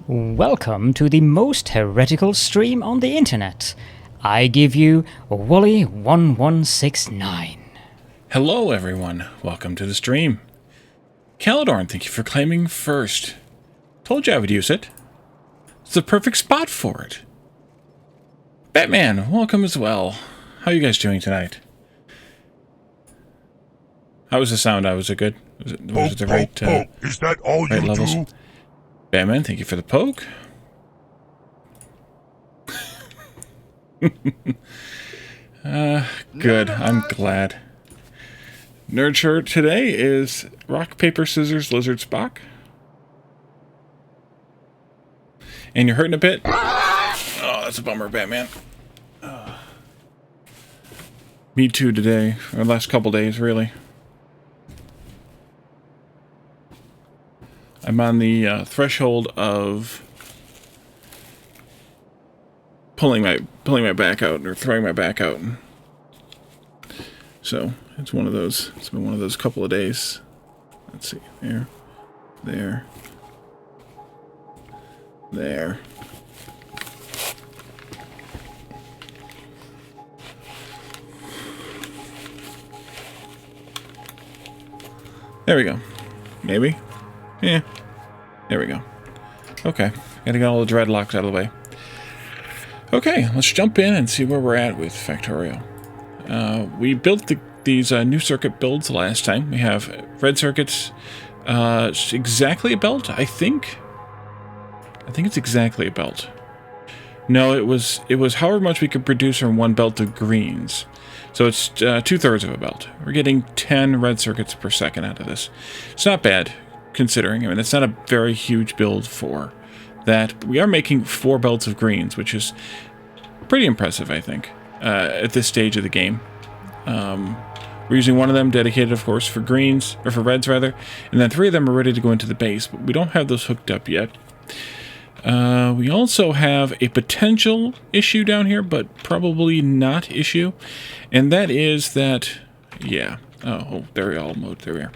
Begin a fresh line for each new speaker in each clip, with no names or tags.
Welcome to the most heretical stream on the internet. I give you Wooly1169.
Hello everyone, welcome to the stream. Calidorn, thank you for claiming first. Told you I would use it. It's the perfect spot for it. Batman, welcome as well. How are you guys doing tonight? How was the sound? Was it good? Was it the right,
Is that all
right
you
levels?
do?
Batman, thank you for the poke. Good, I'm glad. Nerd shirt today is rock, paper, scissors, lizard, Spock. And you're hurting a bit? Oh, that's a bummer, Batman. Me too today, or last couple days, really. I'm on the threshold of pulling my back out, or throwing my back out. So it's one of those. It's been one of those couple of days. Let's see, there. There. There we go. Maybe. Yeah. There we go. Okay. Gotta get all the dreadlocks out of the way. Okay, let's jump in and see where we're at with Factorio. We built these new circuit builds last time. We have red circuits. It's exactly a belt, I think. I think it's exactly a belt. No, it was however much we could produce from one belt of greens. So it's 2/3 of a belt. We're getting 10 red circuits per second out of this. It's not bad, considering. I mean, it's not a very huge build for that. But we are making 4 belts of greens, which is pretty impressive, I think, at this stage of the game. We're using one of them dedicated, of course, for greens, or for reds, rather. And then 3 of them are ready to go into the base, but we don't have those hooked up yet. We also have a potential issue down here, but probably not issue. And that is that, yeah. Oh, there we all mode. There we are.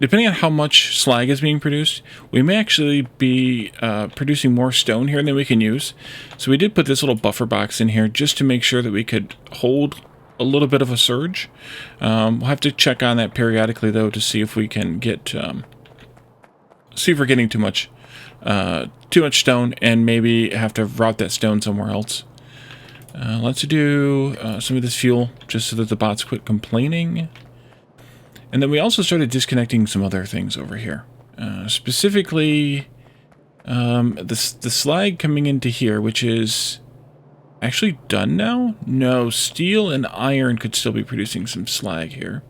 Depending on how much slag is being produced, we may actually be producing more stone here than we can use. So we did put this little buffer box in here just to make sure that we could hold a little bit of a surge. We'll have to check on that periodically, though, to see if we can get... see if we're getting too much stone, and maybe have to route that stone somewhere else. Let's do some of this fuel, just so that the bots quit complaining. And then we also started disconnecting some other things over here. Specifically, the slag coming into here, which is actually done now? No, steel and iron could still be producing some slag here.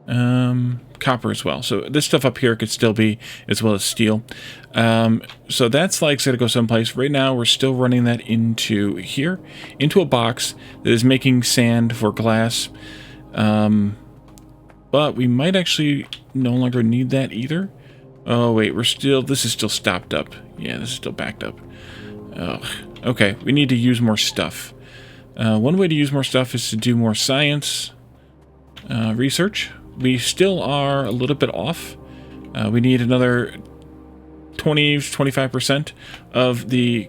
Copper as well. So this stuff up here could still be, as well as steel. So that slag's got to go someplace. Right now, we're still running that into here, into a box that is making sand for glass. But we might actually no longer need that either. Oh, wait, this is still stopped up. Yeah, this is still backed up. Ugh. Okay, we need to use more stuff. One way to use more stuff is to do more science research. We still are a little bit off. We need another 20-25% of the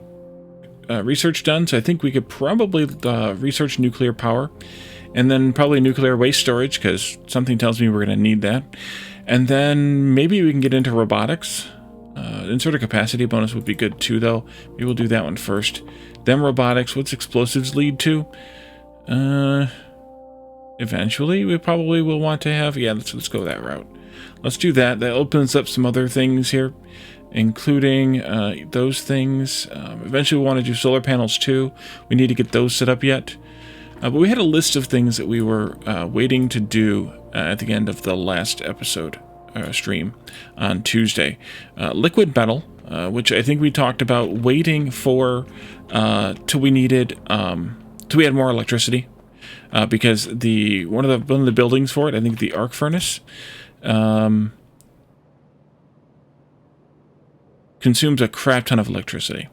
research done. So I think we could probably research nuclear power, and then probably nuclear waste storage, because something tells me we're going to need that. And then maybe we can get into robotics. Insert a capacity bonus would be good too, though. Maybe we'll do that one first. Then robotics. What's explosives lead to? Eventually, we probably will want to have... Yeah, let's go that route. Let's do that. That opens up some other things here, including those things. Eventually, we want to do solar panels too. We need to get those set up yet. But we had a list of things that we were waiting to do at the end of the last episode stream on Tuesday. Liquid metal, which I think we talked about waiting for till we needed... till we had more electricity. Because one of the buildings for it, I think the arc furnace, consumes a crap ton of electricity.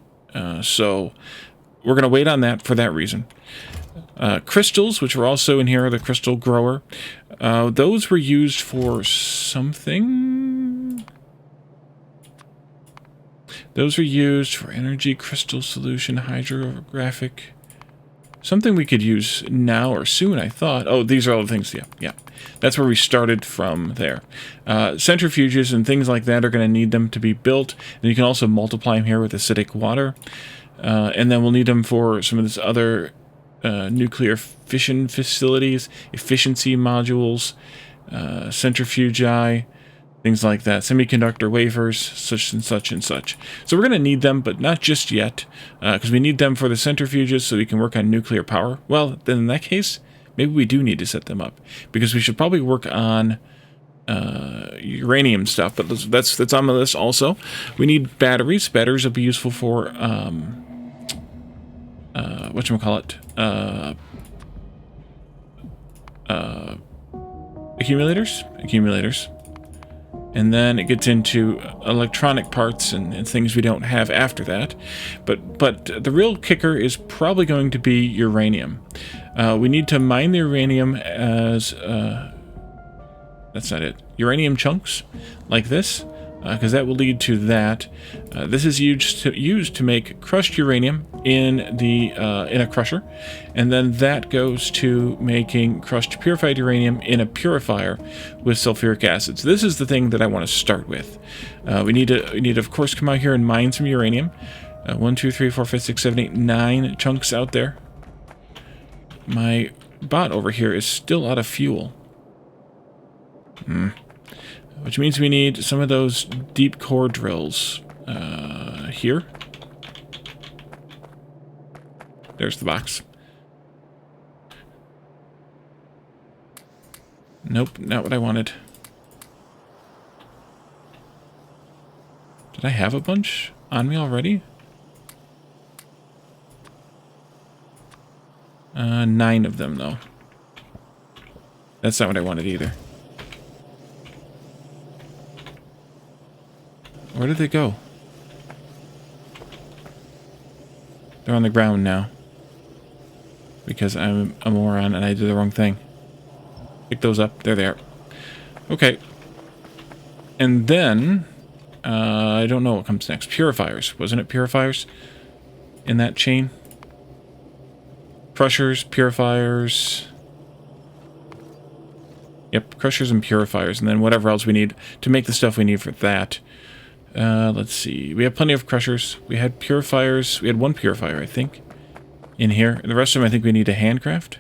So we're going to wait on that for that reason. Crystals, which were also in here, the crystal grower, those were used for something. Those are used for energy, crystal solution, hydrographic. Something we could use now or soon, I thought. Oh, these are all the things. Yeah, yeah. That's where we started from there. Centrifuges and things like that are going to need them to be built. And you can also multiply them here with acidic water. And then we'll need them for some of this other nuclear fission facilities, efficiency modules, centrifugi, things like that, semiconductor wafers, such and such and such. So we're going to need them, but not just yet, because we need them for the centrifuges so we can work on nuclear power. Well, then in that case, maybe we do need to set them up, because we should probably work on uranium stuff, but that's on the list also. We need batteries. Batteries will be useful for, whatchamacallit, accumulators. And then it gets into electronic parts and things we don't have after that. But the real kicker is probably going to be uranium. We need to mine the uranium as... that's not it. Uranium chunks, like this, because that will lead to that. This is used to make crushed uranium in a crusher, and then that goes to making crushed purified uranium in a purifier with sulfuric acid. So this is the thing that I want to start with. We need to of course come out here and mine some uranium. 1, 2, 3, 4, 5, 6, 7, 8, 9 chunks out there. My bot over here is still out of fuel. Which means we need some of those deep core drills here. There's the box. Nope, not what I wanted. Did I have a bunch on me already? 9 of them, though. That's not what I wanted either. Where did they go? They're on the ground now. Because I'm a moron and I did the wrong thing. Pick those up. There they are. Okay. And then... I don't know what comes next. Purifiers. Wasn't it purifiers? In that chain? Crushers, purifiers... Yep, crushers and purifiers. And then whatever else we need to make the stuff we need for that. Let's see. We have plenty of crushers. We had purifiers. We had 1 purifier, I think, in here. The rest of them, I think we need a handcraft.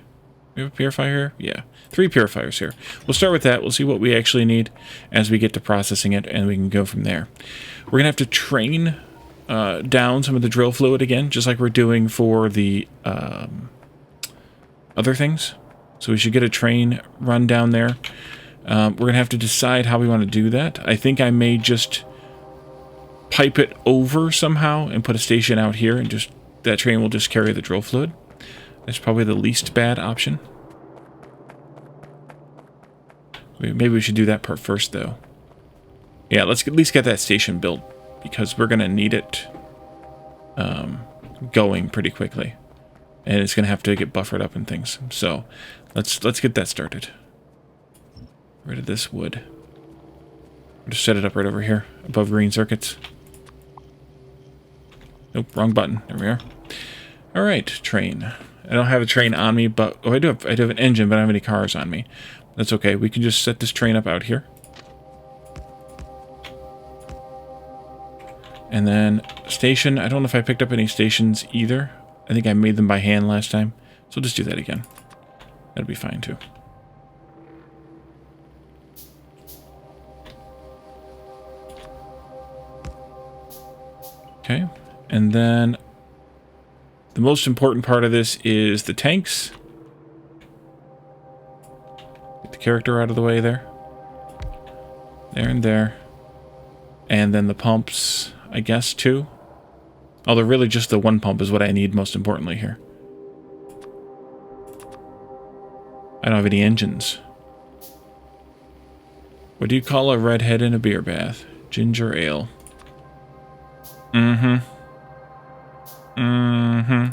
We have a purifier here? Yeah. 3 purifiers here. We'll start with that. We'll see what we actually need as we get to processing it, and we can go from there. We're going to have to train down some of the drill fluid again, just like we're doing for the other things. So we should get a train run down there. We're going to have to decide how we want to do that. I think I may just... pipe it over somehow and put a station out here, and just that train will just carry the drill fluid. That's probably the least bad option. Maybe we should do that part first, though. Yeah, let's at least get that station built, because we're going to need it going pretty quickly. And it's going to have to get buffered up and things. So let's get that started. Rid of this wood. Just set it up right over here, above green circuits. Nope, wrong button. There we are. All right, train. I don't have a train on me, but I do have an engine, but I don't have any cars on me. That's okay. We can just set this train up out here. And then station. I don't know if I picked up any stations either. I think I made them by hand last time, so we'll just do that again. That'll be fine too. Okay, and then the most important part of this is the tanks. Get the character out of the way there. There and there. And then the pumps, I guess, too. Although really just the 1 pump is what I need most importantly here. I don't have any engines. What do you call a redhead in a beer bath? Ginger ale. Mm-hmm. Mm-hmm.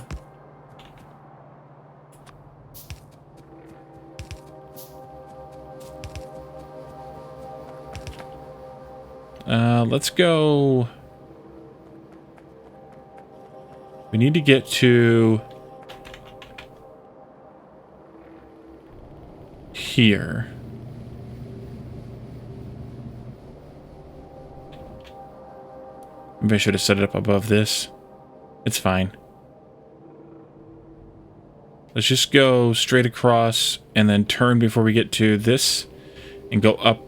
Let's go We need to get to here. Maybe I should have set it up above this. It's fine. Let's just go straight across and then turn before we get to this and go up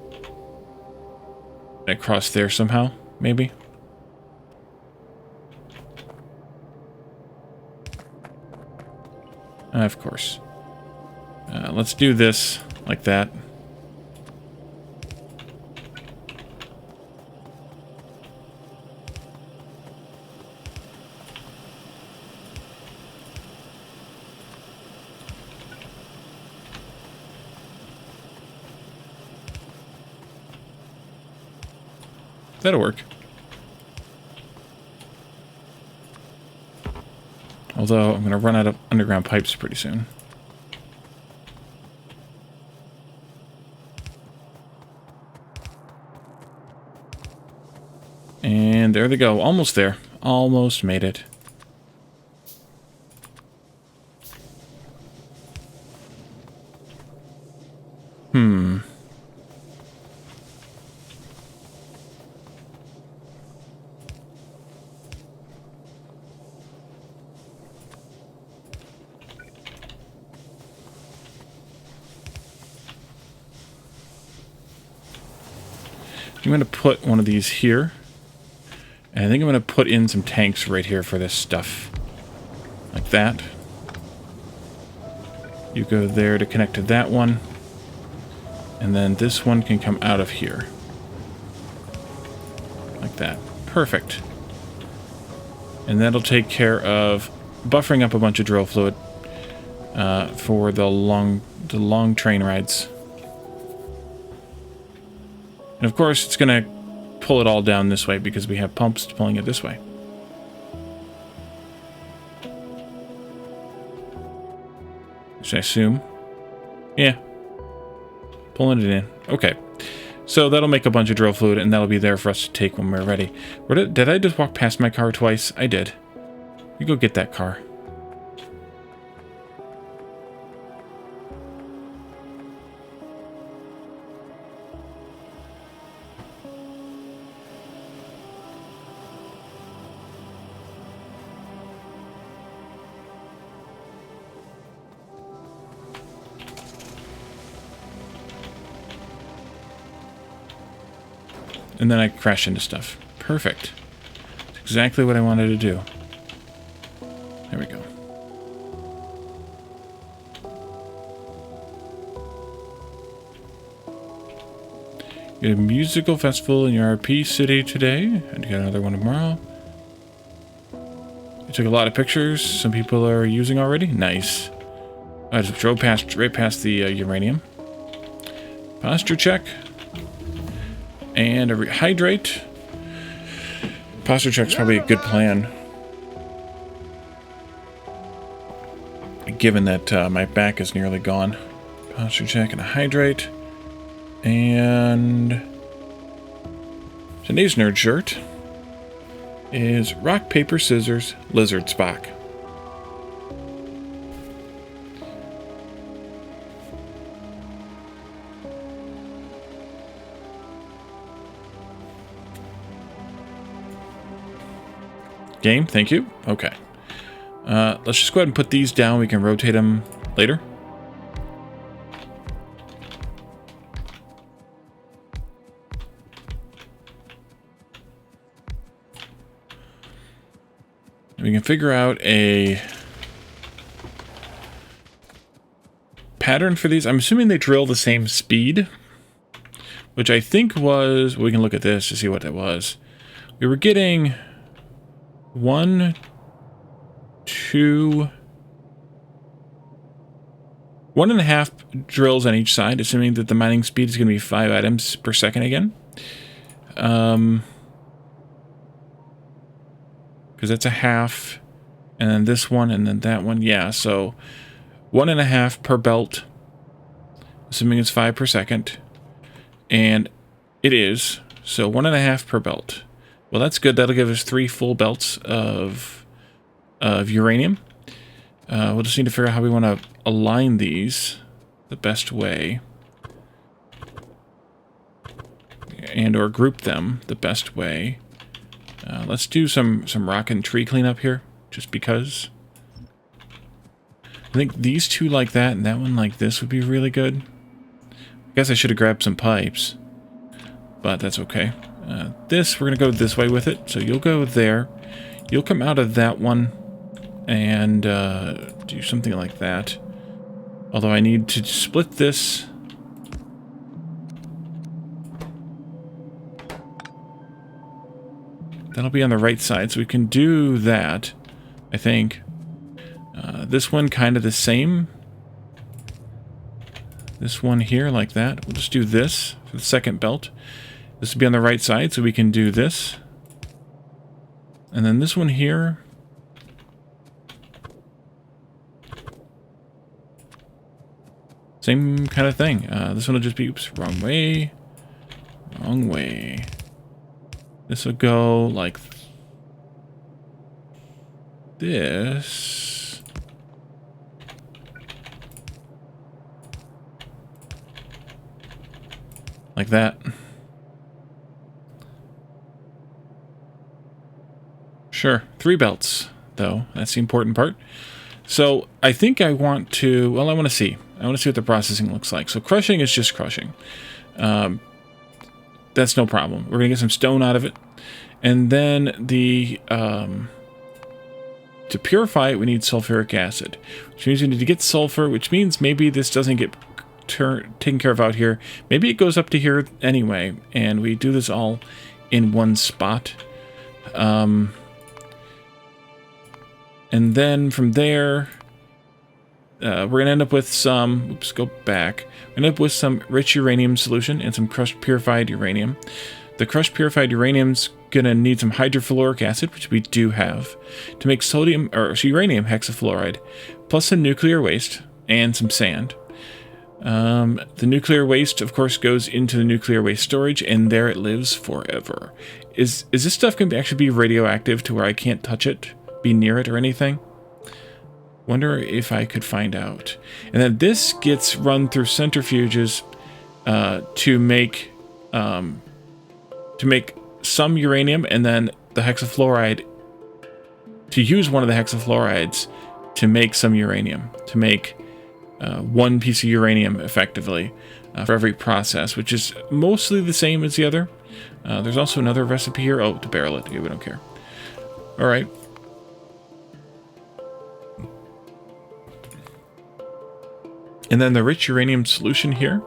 across there somehow, maybe. Of course. Let's do this like that. That'll work. Although I'm going to run out of underground pipes pretty soon. And there they go. Almost there. Almost made it. I'm going to put one of these here. And I think I'm going to put in some tanks right here for this stuff. Like that. You go there to connect to that one. And then this one can come out of here. Like that. Perfect. And that'll take care of buffering up a bunch of drill fluid for the long train rides. And of course, it's going to pull it all down this way because we have pumps pulling it this way. Should I assume? Yeah. Pulling it in. Okay. So that'll make a bunch of drill fluid, and that'll be there for us to take when we're ready. Did I just walk past my car twice? I did. You go get that car. And then I crash into stuff. Perfect. That's exactly what I wanted to do. There we go. You had a musical festival in your RP city today, and you got another one tomorrow. You took a lot of pictures. Some people are using already. Nice. I just drove right past the uranium. Posture check. And a rehydrate. Posture check's probably a good plan. Given that my back is nearly gone. Posture check and a hydrate. And today's nerd shirt is rock, paper, scissors, lizard Spock. Game, thank you. Okay. Let's just go ahead and put these down. We can rotate them later. We can figure out a pattern for these. I'm assuming they drill the same speed, which I think was... We can look at this to see what it was. We were getting 1, 2, 1.5 drills on each side, assuming that the mining speed is going to be 5 items per second again. Because that's a half, and then this one, and then that one. Yeah, so 1.5 per belt, assuming it's 5 per second. And it is, so 1.5 per belt. Well, that's good. That'll give us 3 full belts of of uranium. We'll just need to figure out how we want to align these the best way. And or group them the best way. Let's do some rock and tree cleanup here, just because. I think these two like that and that one like this would be really good. I guess I should have grabbed some pipes, but that's okay. This, we're going to go this way with it, so you'll go there. You'll come out of that one and do something like that. Although I need to split this. That'll be on the right side, so we can do that, I think. This one kind of the same. This one here, like that. We'll just do this for the second belt. This will be on the right side, so we can do this. And then this one here. Same kind of thing. This one will just be, oops, wrong way. Wrong way. This will go like this. Like that. Sure. 3 belts, though. That's the important part. So I think I want to, well, I want to see. I want to see what the processing looks like. So crushing is just crushing. That's no problem. We're going to get some stone out of it. And then the, to purify it, we need sulfuric acid. Which means we need to get sulfur, which means maybe this doesn't get taken care of out here. Maybe it goes up to here anyway, and we do this all in one spot. And then from there, we're going to end up with some, oops, go back. We're going to end up with some rich uranium solution and some crushed purified uranium. The crushed purified uranium's going to need some hydrofluoric acid, which we do have, to make sodium or uranium hexafluoride, plus some nuclear waste and some sand. The nuclear waste, of course, goes into the nuclear waste storage, and there it lives forever. Is this stuff going to actually be radioactive to where I can't touch it, be near it, or anything? Wonder if I could find out. And then this gets run through centrifuges to make some uranium, and then the hexafluoride, to use one of the hexafluorides to make some uranium, to make one piece of uranium effectively for every process, which is mostly the same as the other. There's also another recipe here. Oh, to barrel it. Okay, we don't care. All right. And then the rich uranium solution here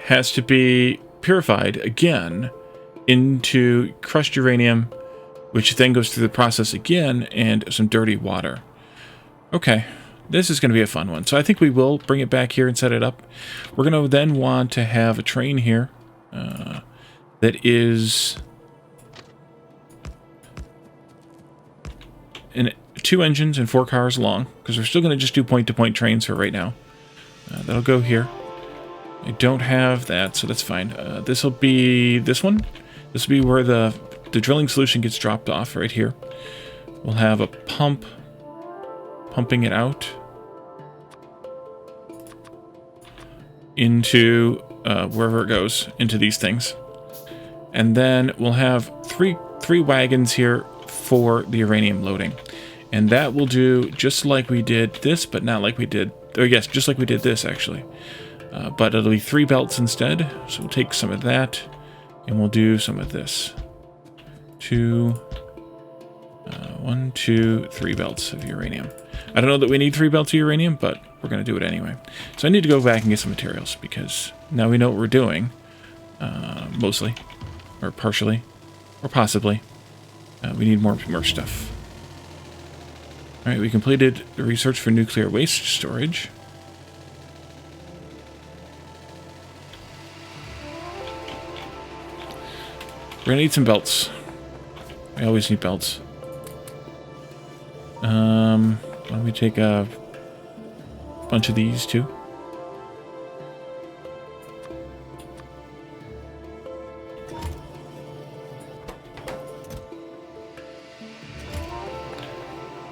has to be purified again into crushed uranium, which then goes through the process again, and some dirty water. Okay, this is going to be a fun one. So I think we will bring it back here and set it up. We're going to then want to have a train here that is in 2 engines and 4 cars long, because we're still going to just do point-to-point trains for right now. That'll go here. I don't have that, so that's fine. This will be this one. This will be where the drilling solution gets dropped off right here. We'll have a pump pumping it out into wherever it goes, into these things. And then we'll have three wagons here for the uranium loading. And that will do just like we did this, but not like we did, or yes, just like we did this actually. But it'll be 3 belts instead. So we'll take some of that and we'll do some of this. 1, 2, 3 belts of uranium. I don't know that we need 3 belts of uranium, but we're going to do it anyway. So I need to go back and get some materials, because now we know what we're doing. Mostly. Or partially. Or possibly. We need more stuff. Alright, we completed the research for nuclear waste storage. We're going to need some belts. I always need belts. Why don't we take a bunch of these too?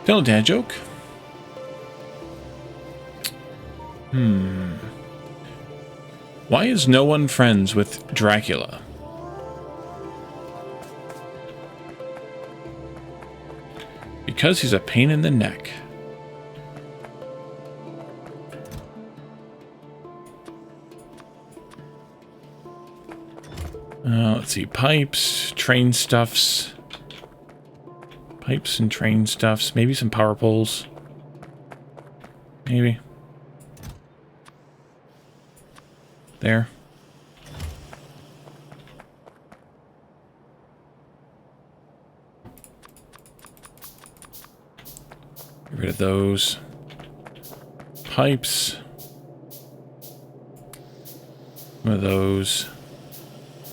Tell a dad joke. Why is no one friends with Dracula? Because he's a pain in the neck. Let's see. Pipes, train stuffs. Pipes and train stuffs. Maybe some power poles. Maybe. There. Get rid of those. Pipes. Some of those.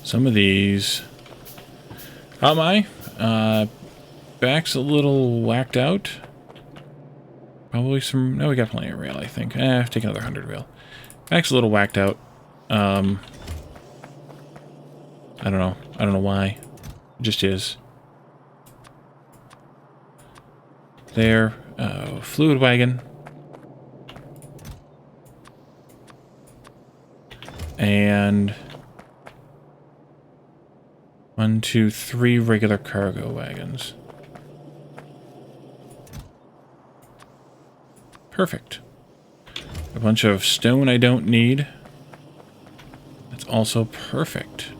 Some of these. How am I? Back's a little whacked out. Probably some... No, we got plenty of rail, I think. Take another 100 rail. Back's a little whacked out. I don't know. I don't know why. It just is. There. Fluid wagon. And... 1, 2, 3 regular cargo wagons. Perfect. A bunch of stone I don't need. That's also perfect.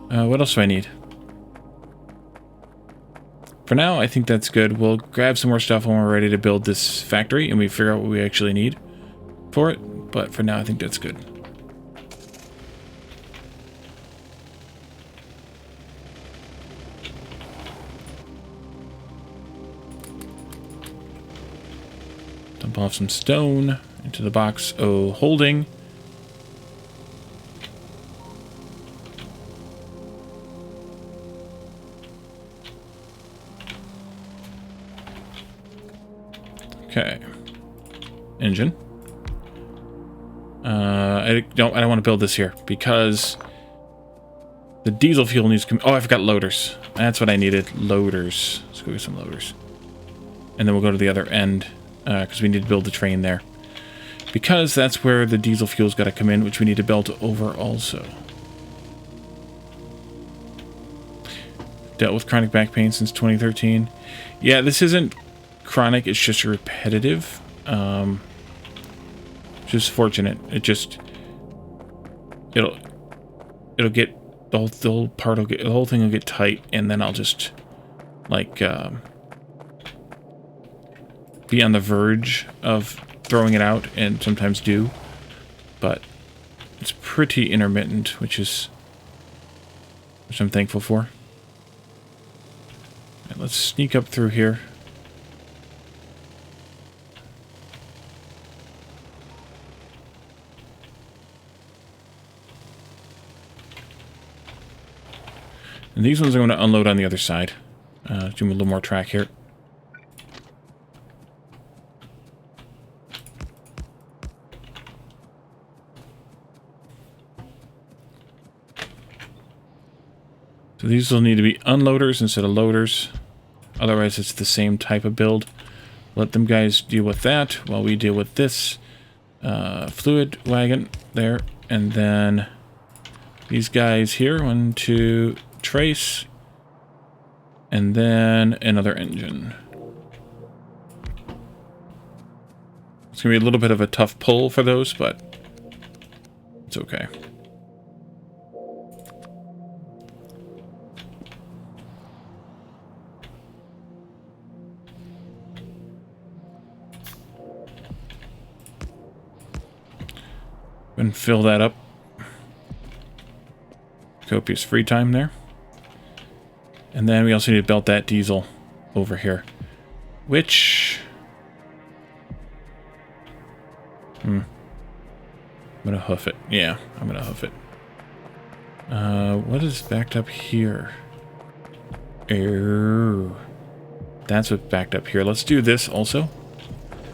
What else do I need? For now, I think that's good. We'll grab some more stuff when we're ready to build this factory and we figure out what we actually need for it. But for now, I think that's good. Dump off some stone into the box of holding. Okay. Engine. I don't want to build this here because the diesel fuel needs to come. Oh, I forgot loaders. That's what I needed. Loaders. Let's go get some loaders. And then we'll go to the other end because we need to build the train there. Because that's where the diesel fuel's got to come in, which we need to build over also. Dealt with chronic back pain since 2013. Yeah, this isn't chronic, it's just repetitive. Just fortunate. It just it'll get the whole part will get the whole thing will get tight, and then I'll just like be on the verge of throwing it out, and sometimes do, but it's pretty intermittent, which I'm thankful for. Right, let's sneak up through here. And these ones I'm going to unload on the other side. Do a little more track here. So these will need to be unloaders instead of loaders. Otherwise it's the same type of build. Let them guys deal with that while we deal with this fluid wagon there. And then these guys here, 1, 2, trace, and then another engine. It's gonna be a little bit of a tough pull for those, but it's okay. And fill that up. Copious free time there. And then we also need to belt that diesel over here. Which... I'm gonna hoof it. Yeah, I'm gonna hoof it. What is backed up here? That's what's backed up here. Let's do this also.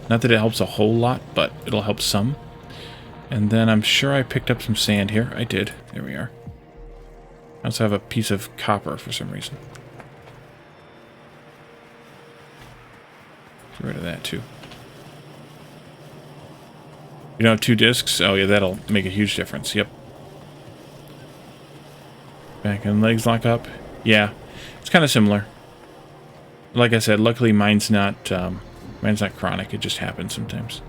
Not that it helps a whole lot, but it'll help some. And then I'm sure I picked up some sand here. I did. There we are. I also have a piece of copper for some reason. Get rid of that too. You don't have 2 discs? Oh yeah, that'll make a huge difference. Yep. Back and legs lock up. Yeah, it's kind of similar. Like I said, luckily mine's not chronic. It just happens sometimes.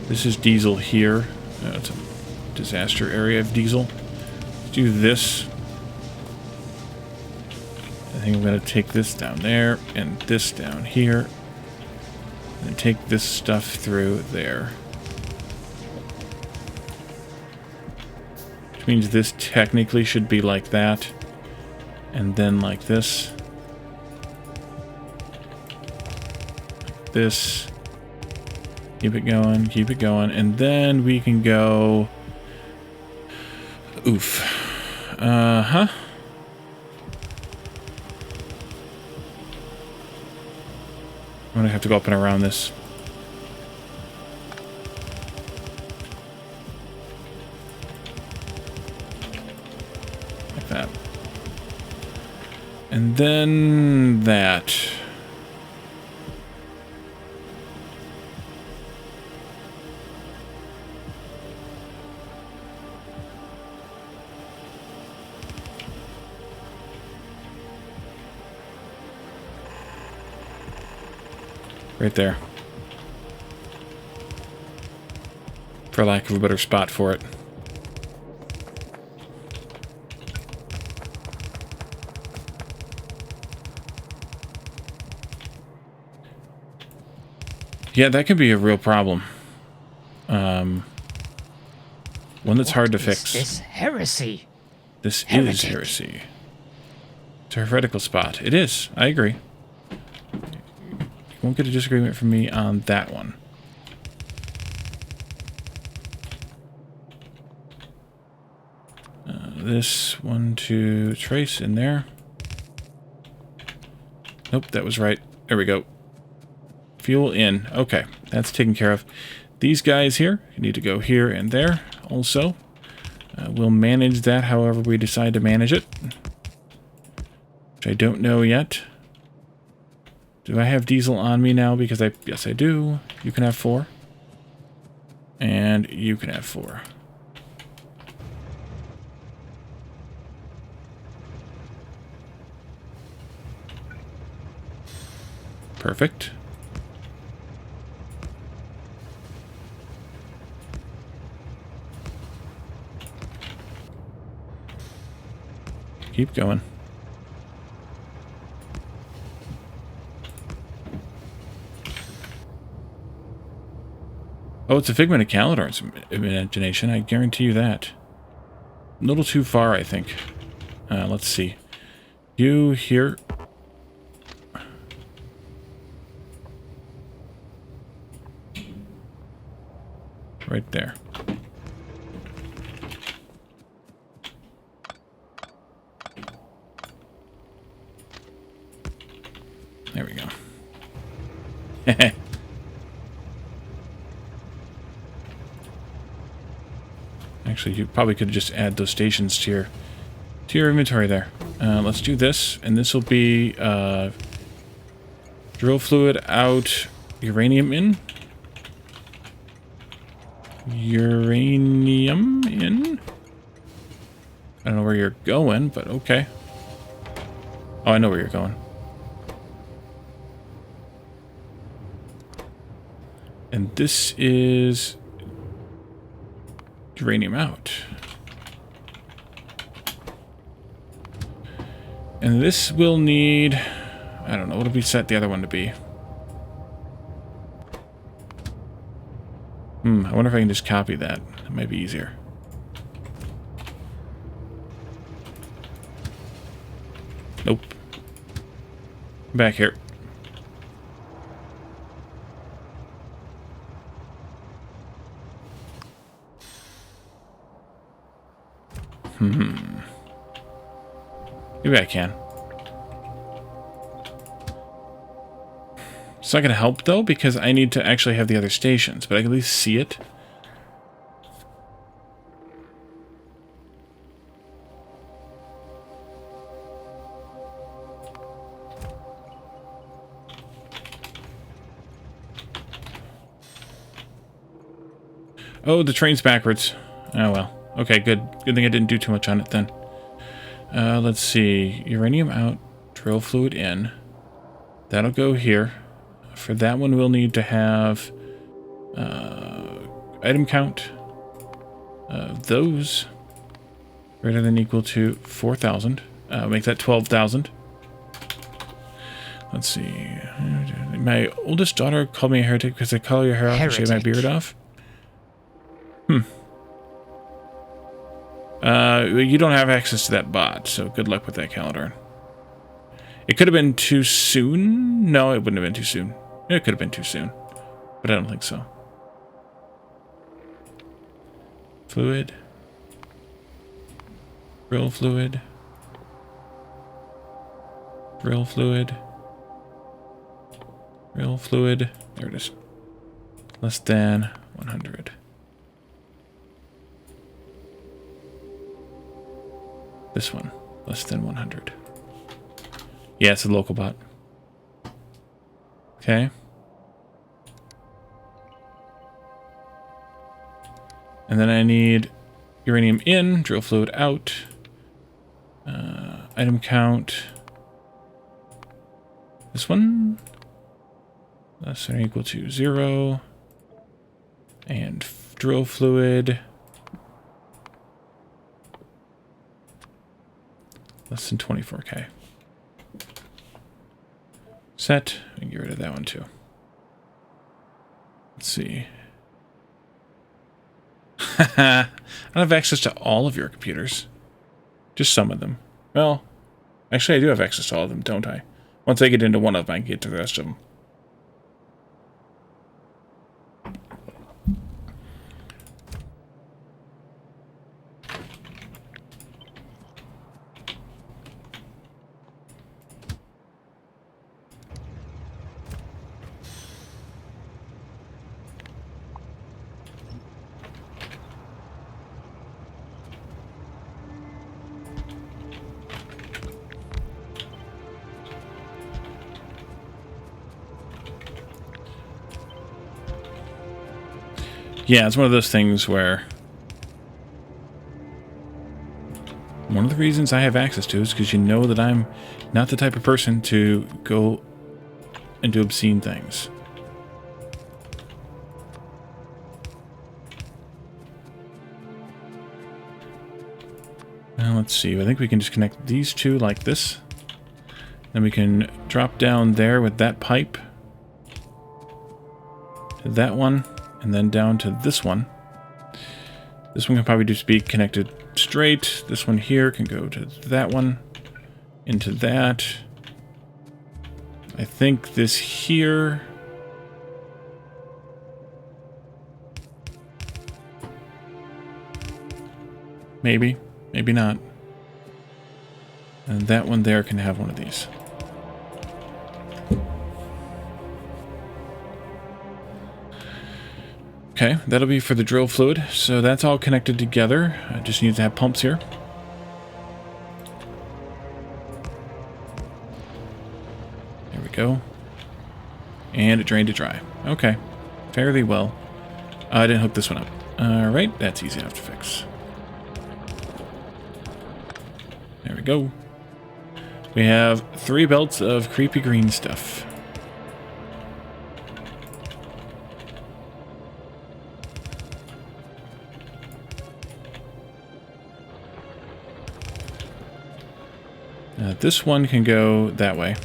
This is diesel here. It's a disaster area of diesel. Let's do this. I think I'm going to take this down there and this down here. And take this stuff through there. Which means this technically should be like that. And then like this. Like this. Keep it going, keep it going. And then we can go... Oof. Uh-huh. I'm gonna have to go up and around this. Like that. And then that. Right there. For lack of a better spot for it. Yeah, that could be a real problem. One that's hard to fix.
This heresy.
This is heresy. It's a heretical spot. It is. I agree. You won't get a disagreement from me on that one. This 1, 2, trace in there. Nope, that was right. There we go. Fuel in. Okay, that's taken care of. These guys here, you need to go here and there also. We'll manage that however we decide to manage it. Which I don't know yet. Do I have diesel on me now? Because yes, I do. You can have 4. And you can have 4. Perfect. Keep going. Oh, it's a figment of Calidor's imagination. I guarantee you that. A little too far, I think. Let's see. You here. Right there. There we go. Actually, you probably could just add those stations to your inventory there. Let's do this, and this will be drill fluid out, uranium in. Uranium in. I don't know where you're going, but okay. Oh, I know where you're going. And this is uranium out. And this will need... I don't know, what did we set the other one to be? I wonder if I can just copy that. That might be easier. Nope. Back here. Maybe I can. It's not going to help, though, because I need to actually have the other stations, but I can at least see it. Oh, the train's backwards. Oh, well. Okay, good. Good thing I didn't do too much on it then. Let's see. Uranium out. Drill fluid in. That'll go here. For that one, we'll need to have item count of those greater than equal to 4,000. Make that 12,000. Let's see. My oldest daughter called me a heretic because I color your hair off and shave my beard off. You don't have access to that bot, so good luck with that calendar. It could have been too soon. No, it wouldn't have been too soon. It could have been too soon, but I don't think so. Fluid. Drill fluid. Drill fluid. Drill fluid. There it is. Less than 100. This one, less than 100. Yeah, it's a local bot. Okay. And then I need uranium in, drill fluid out, item count. This one, less than or equal to 0. And drill fluid. Less than 24k. Set. We can get rid of that one too. Let's see. I don't have access to all of your computers. Just some of them. Well, actually I do have access to all of them, don't I? Once I get into one of them, I can get to the rest of them. Yeah, it's one of those things where one of the reasons I have access to is because you know that I'm not the type of person to go and do obscene things. Now let's see, I think we can just connect these two like this. Then we can drop down there with that pipe to that one. And then down to this one. This one can probably just be connected straight. This one here can go to that one. Into that. I think this here. Maybe. Maybe not. And that one there can have one of these. Okay, that'll be for the drill fluid. So that's all connected together. I just need to have pumps here. There we go. And it drained it dry. Okay, fairly well. I didn't hook this one up. Alright, that's easy enough to fix. There we go. We have 3 belts of creepy green stuff. This one can go that way.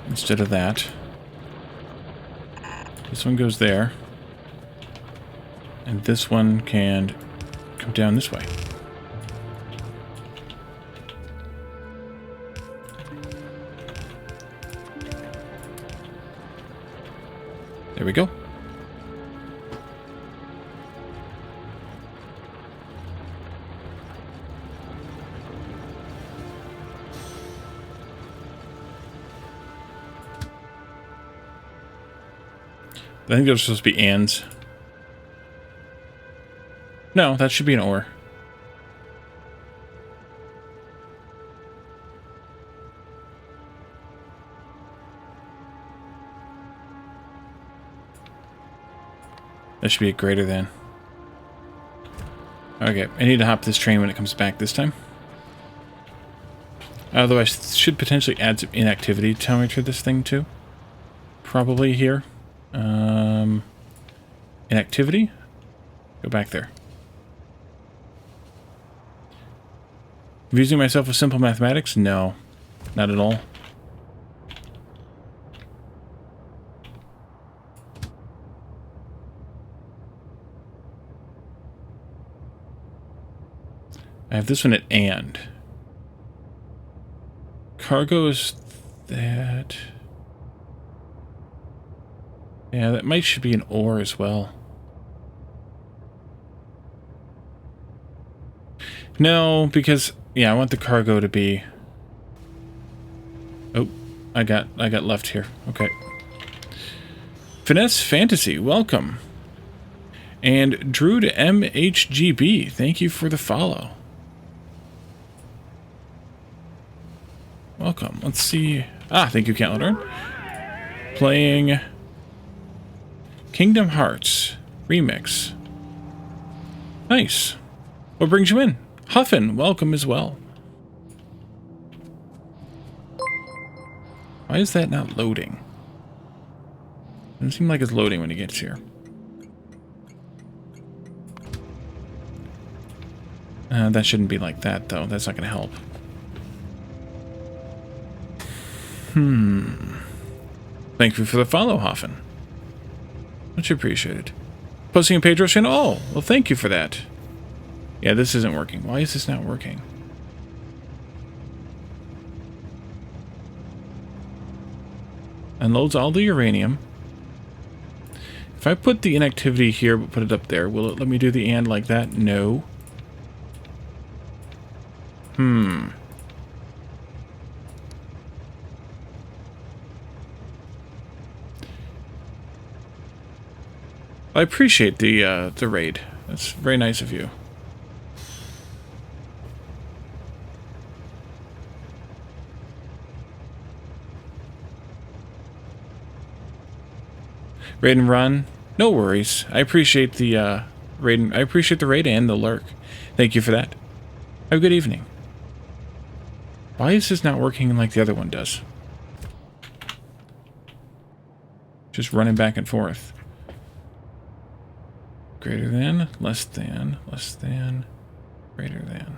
Instead of that. This one goes there. And this one can come down this way. There we go. I think those are supposed to be ands. No, that should be an or. That should be a greater than. Okay, I need to hop this train when it comes back this time. Although I should potentially add some inactivity telemetry to this thing too. Probably here. Inactivity? Go back there. Confusing myself with simple mathematics? No, not at all. I have this one at and. Cargo is that. Yeah, that should be an or as well. No, because yeah, I want the cargo to be. Oh, I got left here. Okay. Finesse Fantasy, welcome. And Drew to MHGB, thank you for the follow. Welcome. Let's see. Ah, thank you, Cat Learn. Playing Kingdom Hearts Remix. Nice. What brings you in? Huffin, welcome as well. Why is that not loading? Doesn't seem like it's loading when it gets here. That shouldn't be like that, though. That's not going to help. Thank you for the follow, Hoffen. Much appreciated. Posting a Pedro's channel? Oh, well, thank you for that. Yeah, this isn't working. Why is this not working? Unloads all the uranium. If I put the inactivity here but put it up there, will it let me do the and like that? No. I appreciate the raid. That's very nice of you. Raid and run. No worries. I appreciate the raid. I appreciate the raid and the lurk. Thank you for that. Have a good evening. Why is this not working like the other one does? Just running back and forth. Greater than, less than, greater than.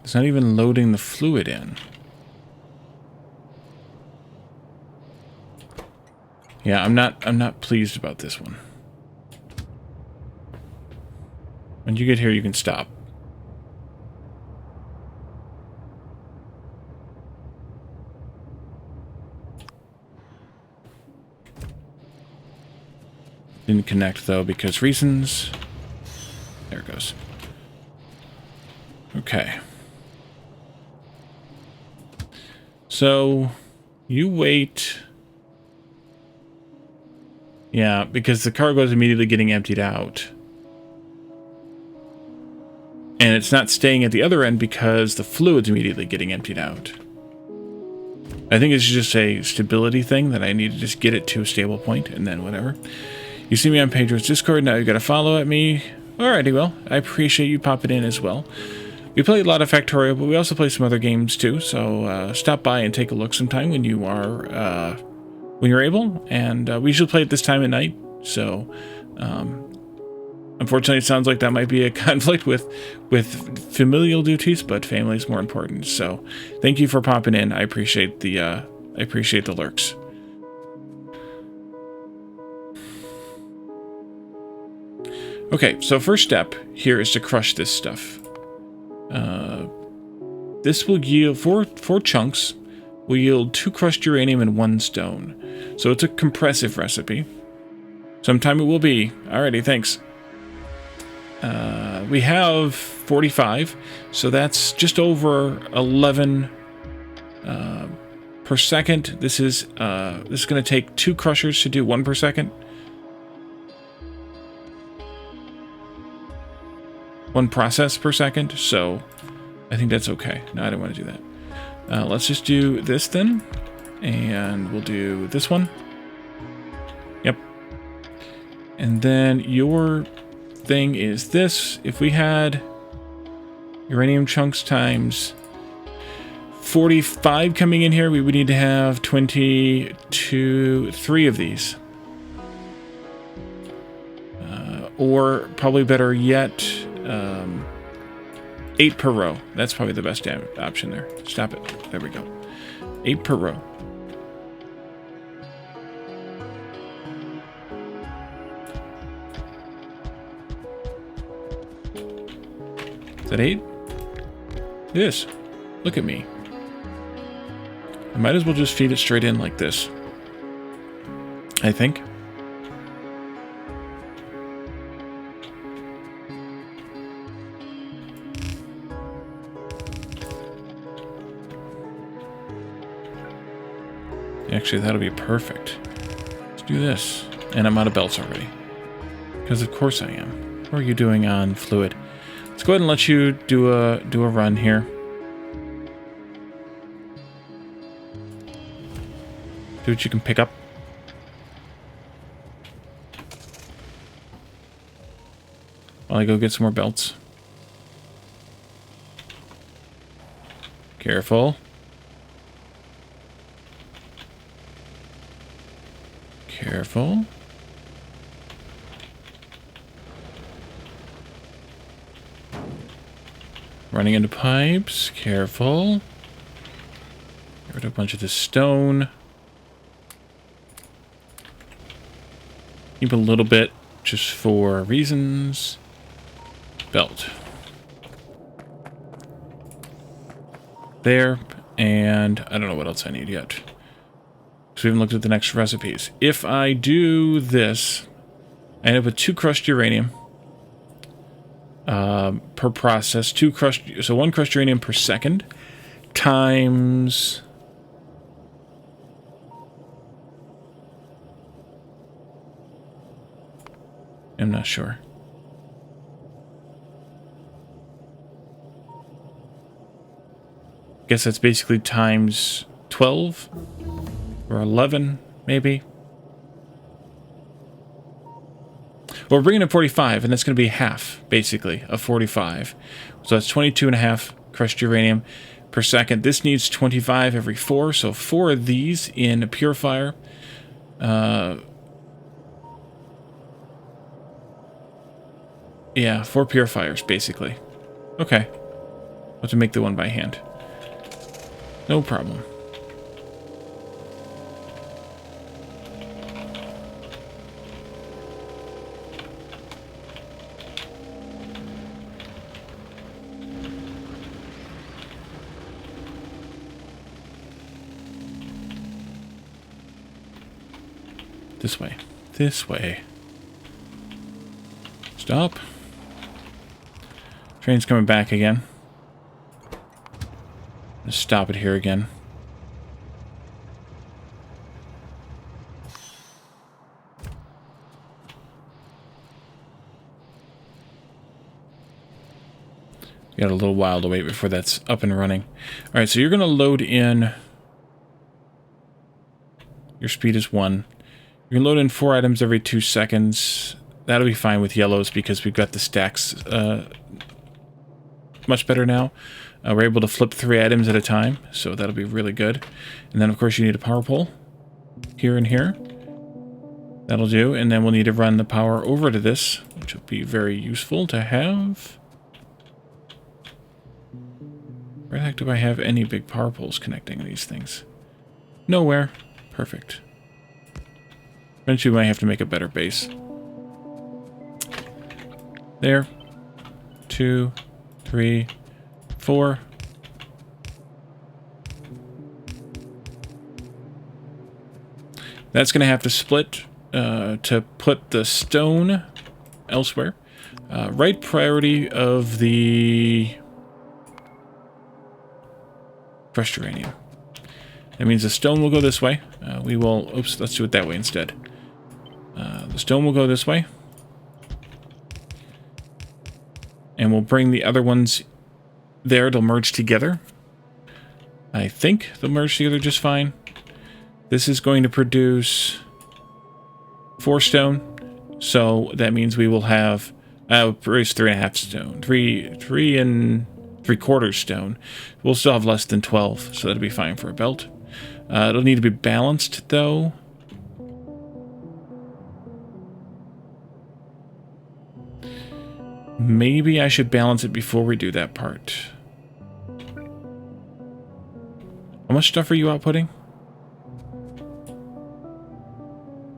It's not even loading the fluid in. Yeah, I'm not pleased about this one. When you get here, you can stop. Didn't connect, though, because reasons. There it goes. Okay. So, you wait. Yeah, because the cargo is immediately getting emptied out. And it's not staying at the other end because the fluid's immediately getting emptied out. I think it's just a stability thing that I need to just get it to a stable point and then whatever. You see me on Pedro's Discord, now you got to follow at me. Alrighty, well, I appreciate you popping in as well. We play a lot of Factorio, but we also play some other games too, so stop by and take a look sometime when you are, when you're able, and we usually play at this time at night, so, unfortunately it sounds like that might be a conflict with familial duties, but family is more important, so thank you for popping in. I appreciate the lurks. Okay, so first step here is to crush this stuff. This will yield four chunks, will yield 2 crushed uranium and 1 stone. So it's a compressive recipe. Sometime it will be. Alrighty, thanks. We have 45, so that's just over 11 per second. This is going to take 2 crushers to do 1 per second. one process per second, so I think that's okay. No, I don't want to do that. Let's just do this then, and we'll do this one. Yep. And then your thing is this. If we had uranium chunks times 45 coming in here, we would need to have 3 of these. Or probably better yet, 8 per row. That's probably the best option there. Stop it. There we go. 8 per row. Is that 8? It is. Look at me. I might as well just feed it straight in like this, I think. Actually, that'll be perfect. Let's do this. And I'm out of belts already. Because of course I am. What are you doing on fluid? Let's go ahead and let you do a run here. Do what you can pick up. While I go get some more belts. Careful. Careful. Running into pipes. Careful. Get rid of a bunch of this stone. Keep a little bit just for reasons. Belt. There. And I don't know what else I need yet. So we haven't looked at the next recipes. If I do this, I end up with 2 crushed uranium per process. 2 crushed, so 1 crushed uranium per second times I'm not sure. Guess that's basically times 12 or 11, maybe. Well, we're bringing in 45, and that's going to be half, basically, of 45. So that's 22.5 crushed uranium per second. This needs 25 every 4, so 4 of these in a purifier. Yeah, 4 purifiers, basically. Okay. I'll have to make the one by hand. No problem. This way. This way. Stop. Train's coming back again. Let's stop it here again. We got a little while to wait before that's up and running. Alright, so you're going to load in... Your speed is 1. You can load in 4 items every 2 seconds. That'll be fine with yellows because we've got the stacks much better now. We're able to flip 3 items at a time, so that'll be really good. And then, of course, you need a power pole here and here. That'll do. And then we'll need to run the power over to this, which will be very useful to have. Where the heck do I have any big power poles connecting these things? Nowhere. Perfect. Eventually we might have to make a better base. There. 2, 3, 4. That's going to have to split to put the stone elsewhere. Right priority of the crushed uranium. That means the stone will go this way. We will... Oops, let's do it that way instead. The stone will go this way. And we'll bring the other ones there. They'll merge together. I think they'll merge together just fine. This is going to produce 4 stone. So that means we will have produce 3.5 stone. 3 and 3/4 stone. We'll still have less than 12, so that'll be fine for a belt. It'll need to be balanced though. Maybe I should balance it before we do that part. How much stuff are you outputting?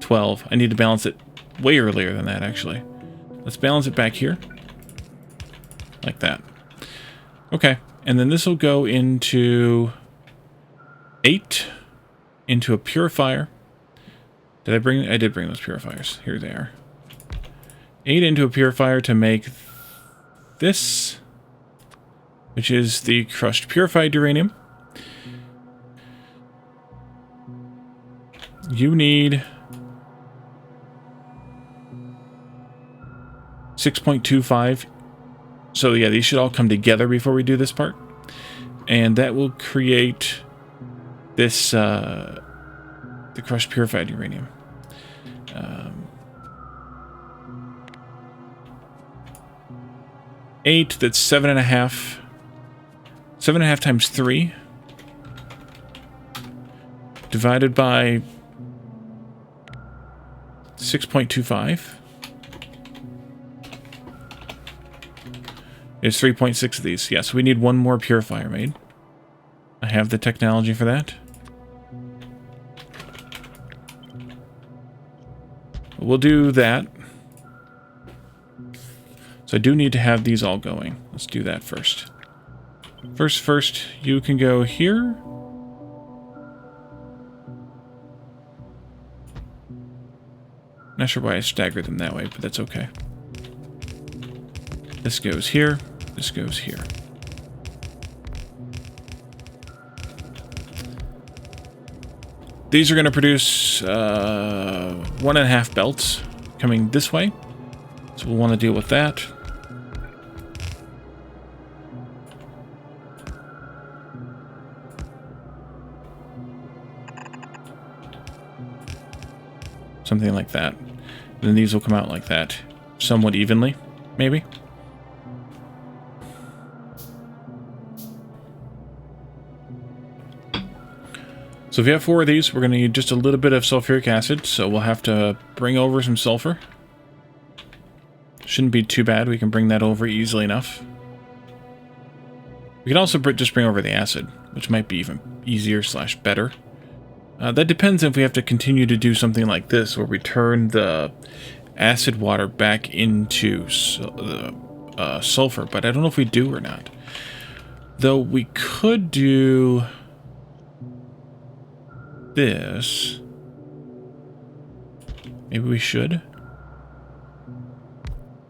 12. I need to balance it way earlier than that, actually. Let's balance it back here. Like that. Okay. And then this will go into 8. Into a purifier. Did I bring... I did bring those purifiers. Here they are. 8 into a purifier to make this, which is the crushed purified uranium. You need 6.25. So yeah, these should all come together before we do this part. And that will create this, the crushed purified uranium. 8, that's 7.5. 7.5 times 3. Divided by 6.25. There's 3.6 of these. Yes, we need one more purifier made. I have the technology for that. We'll do that. So I do need to have these all going. Let's do that first. First, you can go here. Not sure why I staggered them that way, but that's okay. This goes here. This goes here. These are going to produce 1.5 belts coming this way. So we'll want to deal with that. Something like that. And then these will come out like that. Somewhat evenly, maybe. So if you have 4 of these, we're going to need just a little bit of sulfuric acid. So we'll have to bring over some sulfur. Shouldn't be too bad. We can bring that over easily enough. We can also just bring over the acid, which might be even easier / better. That depends if we have to continue to do something like this, where we turn the acid water back into sulfur, but I don't know if we do or not. Though we could do this. Maybe we should.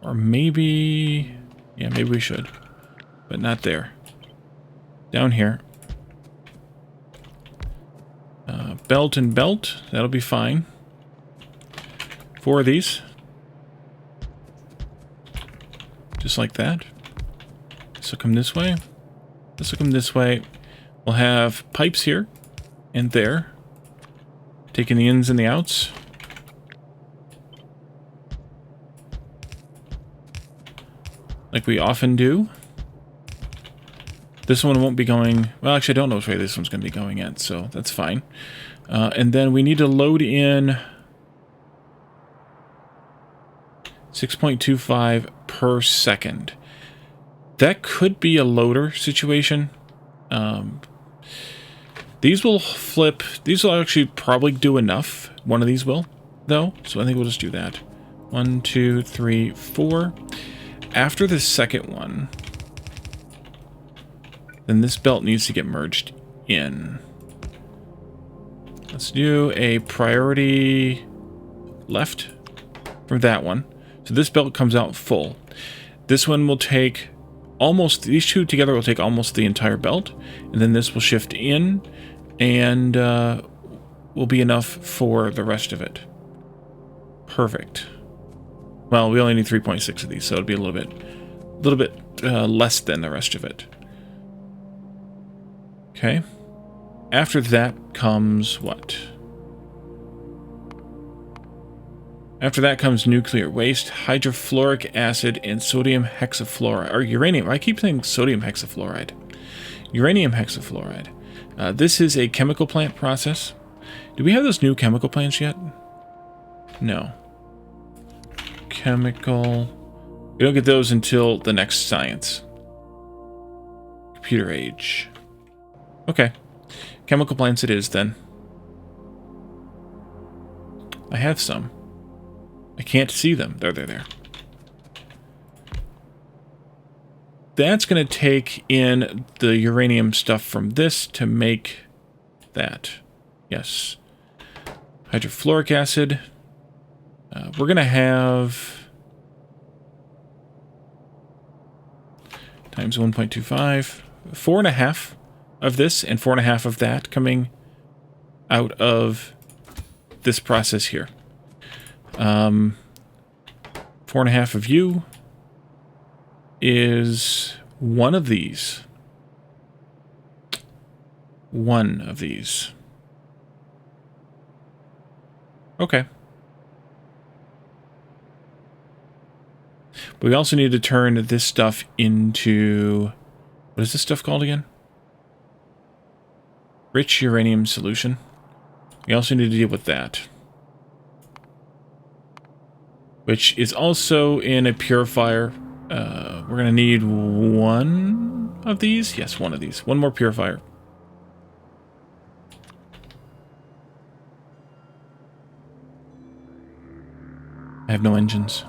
Or maybe... yeah, maybe we should. But not there. Down here. Belt and belt. That'll be fine. 4 of these. Just like that. This will come this way. This will come this way. We'll have pipes here and there. Taking the ins and the outs. Like we often do. This one won't be going... well, actually, I don't know which way this one's going to be going yet, so that's fine. And then we need to load in 6.25 per second. That could be a loader situation. These will flip. These will actually probably do enough. One of these will, though. So I think we'll just do that. 1, 2, 3, 4. After the second one, then this belt needs to get merged in. Let's do a priority left for that one. So this belt comes out full. This one will take almost, these two together will take almost the entire belt. And then this will shift in and will be enough for the rest of it. Perfect. Well, we only need 3.6 of these, so it'll be a little bit less than the rest of it. Okay. After that comes what? After that comes nuclear waste, hydrofluoric acid, and sodium hexafluoride. Or uranium. I keep saying sodium hexafluoride. Uranium hexafluoride. This is a chemical plant process. Do we have those new chemical plants yet? No. Chemical. We don't get those until the next science. Computer age. Okay. Chemical plants it is then. I have some. I can't see them. They're there. That's going to take in the uranium stuff from this to make that. Yes. Hydrofluoric acid. We're going to have times 1.25. 4.5 of this and 4.5 of that coming out of this process here. 4.5 of you is one of these. One of these. Okay. But we also need to turn this stuff into... What is this stuff called again? Rich uranium solution. We also need to deal with that. Which is also in a purifier. We're going to need one of these. Yes, one of these. One more purifier. I have no engines.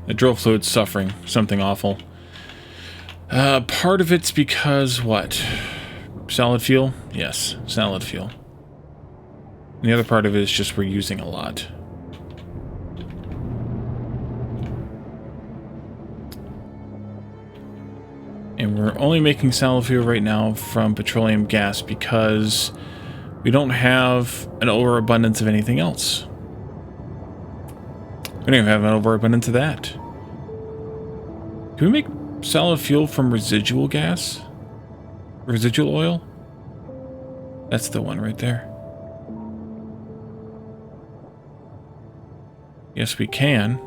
The drill fluid's suffering something awful. Part of it's because what? Solid fuel? Yes, solid fuel. And the other part of it is just we're using a lot. And we're only making solid fuel right now from petroleum gas because we don't have an overabundance of anything else. We don't even have an overabundance of that. Can we make solid fuel from residual gas? Residual oil? That's the one right there. Yes, we can.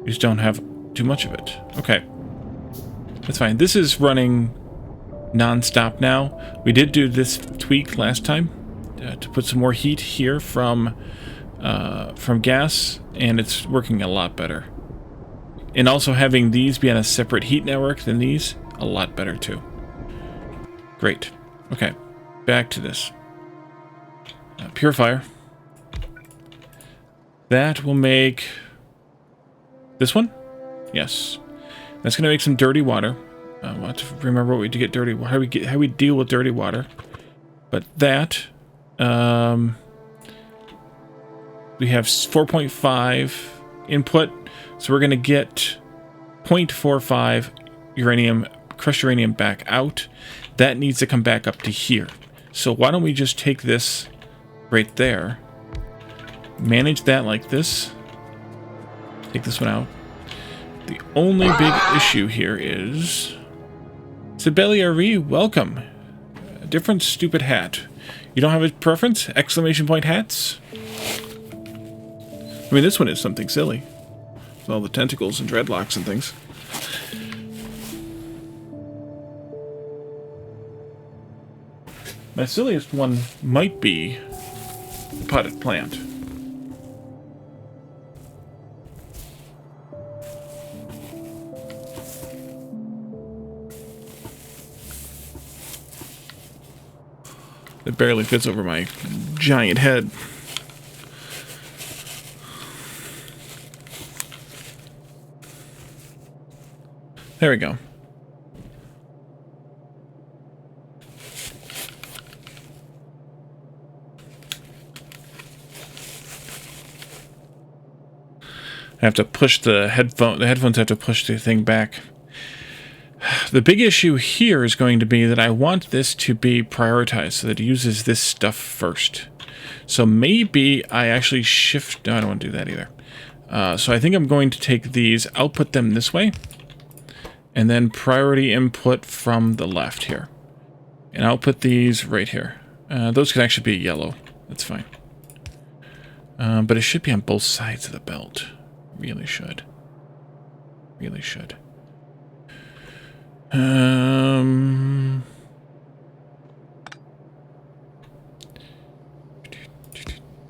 We just don't have too much of it. Okay. That's fine. This is running non-stop now. We did do this tweak last time to put some more heat here from gas, and it's working a lot better. And also having these be on a separate heat network than these, a lot better too. Great. Okay, back to this. Purifier. That will make this one? Yes. That's going to make some dirty water. We'll have to remember what we do to get dirty water. How we deal with dirty water. But that, we have 4.5 input, so we're going to get 0.45 uranium, crushed uranium back out. That needs to come back up to here. So why don't we just take this right there, manage that like this, take this one out. The only big issue here is Sibeliari, welcome. A different stupid hat. You don't have a preference? Exclamation point hats? I mean, this one is something silly. With all the tentacles and dreadlocks and things. My silliest one might be the potted plant. It barely fits over my giant head. There we go. I have to push the headphone. The headphones have to push the thing back. The big issue here is going to be that I want this to be prioritized so that it uses this stuff first. So maybe I actually shift... No, I don't want to do that either. So I think I'm going to take these, output them this way, and then priority input from the left here. And I'll put these right here. Those can actually be yellow. That's fine. But it should be on both sides of the belt. Really should. Really should.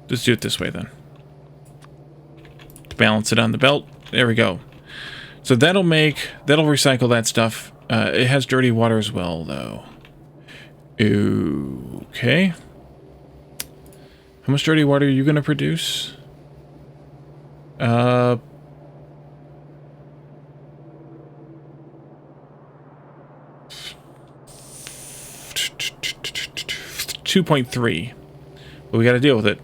Let's do it this way then. To balance it on the belt. There we go. So that'll recycle that stuff. It has dirty water as well, though. Okay. How much dirty water are you going to produce? 2.3. But we got to deal with it.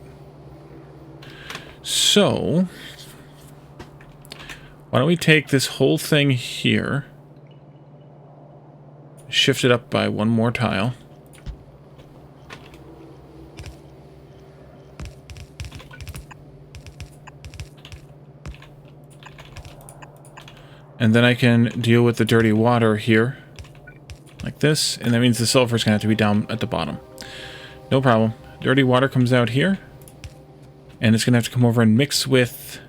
So, why don't we take this whole thing here, shift it up by one more tile. And then I can deal with the dirty water here, like this, and that means the sulfur is going to have to be down at the bottom. No problem. Dirty water comes out here, and it's going to have to come over and mix with...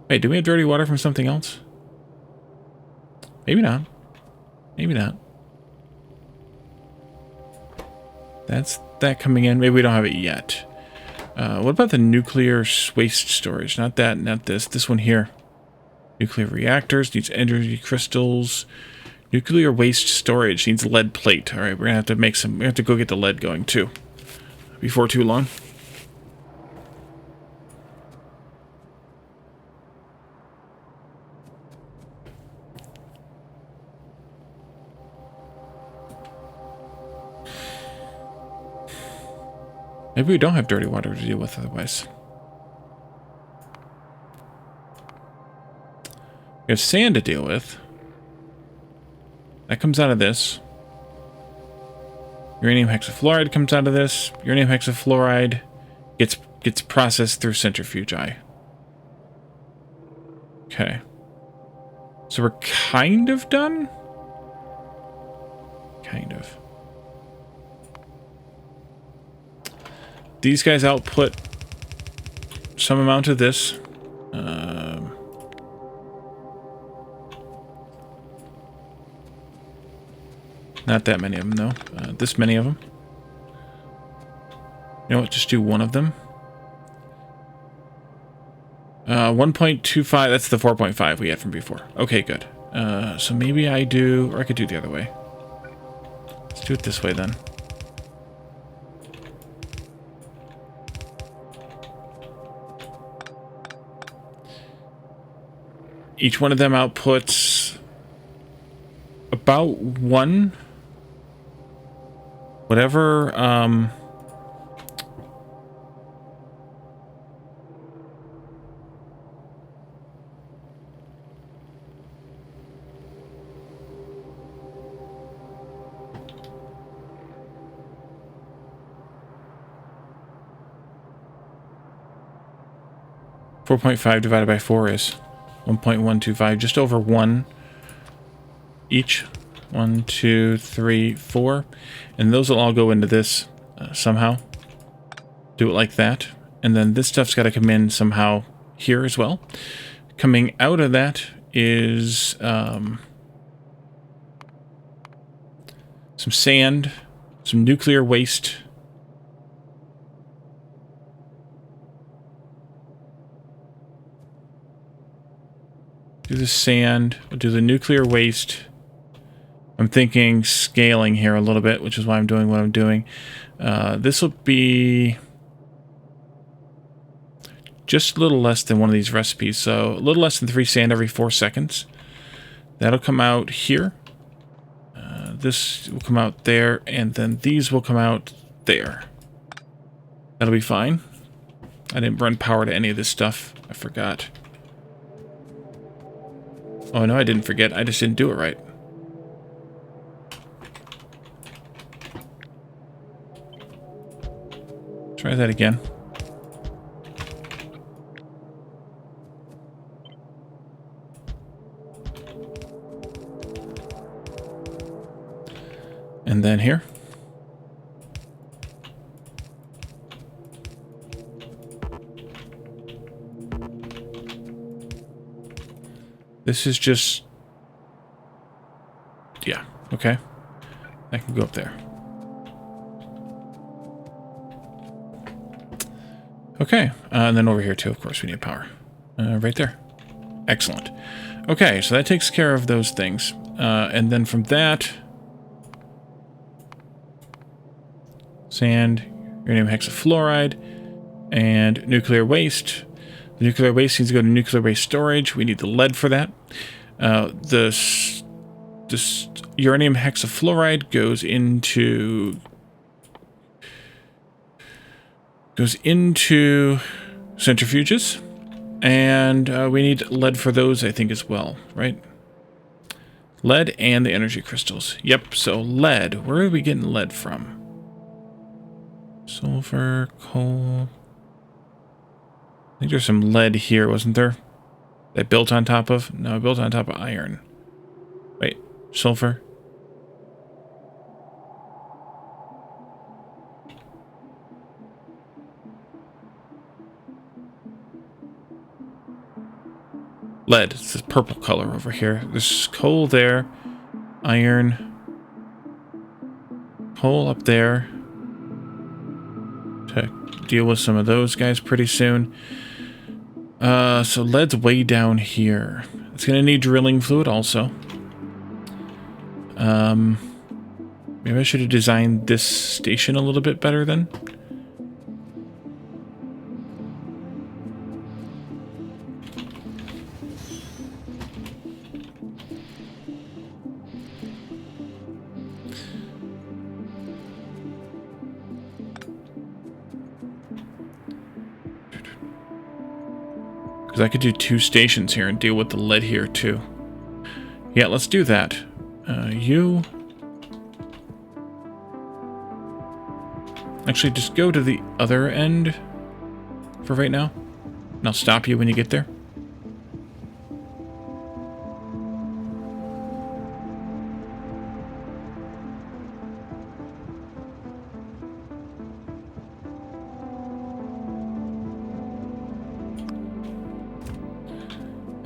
Wait, do we have dirty water from something else? Maybe not. Maybe not. That's that coming in. Maybe we don't have it yet. What about the nuclear waste storage? Not that, not this. This one here. Nuclear reactors, needs energy crystals. Nuclear waste storage needs lead plate. Alright, we're gonna have to make some... We have to go get the lead going too. Before too long. Maybe we don't have dirty water to deal with otherwise. We have sand to deal with. That comes out of this. Uranium hexafluoride comes out of this. Uranium hexafluoride gets processed through centrifugi. Okay. So we're kind of done? Kind of. These guys output some amount of this. Not that many of them, though. This many of them. You know what? Just do one of them. 1.25. That's the 4.5 we had from before. Okay, good. So maybe I do... Or I could do it the other way. Let's do it this way, then. Each one of them outputs about one... Whatever, 4.5 divided by 4 is 1.125, just over 1 each. 1, 2, 3, 4. And those will all go into this somehow. Do it like that. And then this stuff's got to come in somehow here as well. Coming out of that is some sand, some nuclear waste. Do the sand, we'll do the nuclear waste. I'm thinking scaling here a little bit, which is why I'm doing what I'm doing. This will be just a little less than one of these recipes. So a little less than 3 sand every 4 seconds. That'll come out here. This will come out there, and then these will come out there. That'll be fine. I didn't run power to any of this stuff. I forgot. Oh, no, I didn't forget. I just didn't do it right. Try that again. And then here. This is just... yeah, okay. I can go up there. Okay, and then over here too, of course, we need power. Right there. Excellent. Okay, so that takes care of those things. And then from that... sand, uranium hexafluoride, and nuclear waste. The nuclear waste needs to go to nuclear waste storage. We need the lead for that. This uranium hexafluoride goes into centrifuges, and we need lead for those, I think, as well, right? Lead and the energy crystals. Yep, so lead. Where are we getting lead from? Sulfur, coal. I think there's some lead here, wasn't there? That built on top of? No, built on top of iron. Wait, sulfur? Lead. It's this purple color over here. There's coal there. Iron. Coal up there. To deal with some of those guys pretty soon. So lead's way down here. It's going to need drilling fluid also. Maybe I should have designed this station a little bit better then. Because I could do 2 stations here and deal with the lead here too. Yeah, let's do that. You... actually, just go to the other end for right now. And I'll stop you when you get there.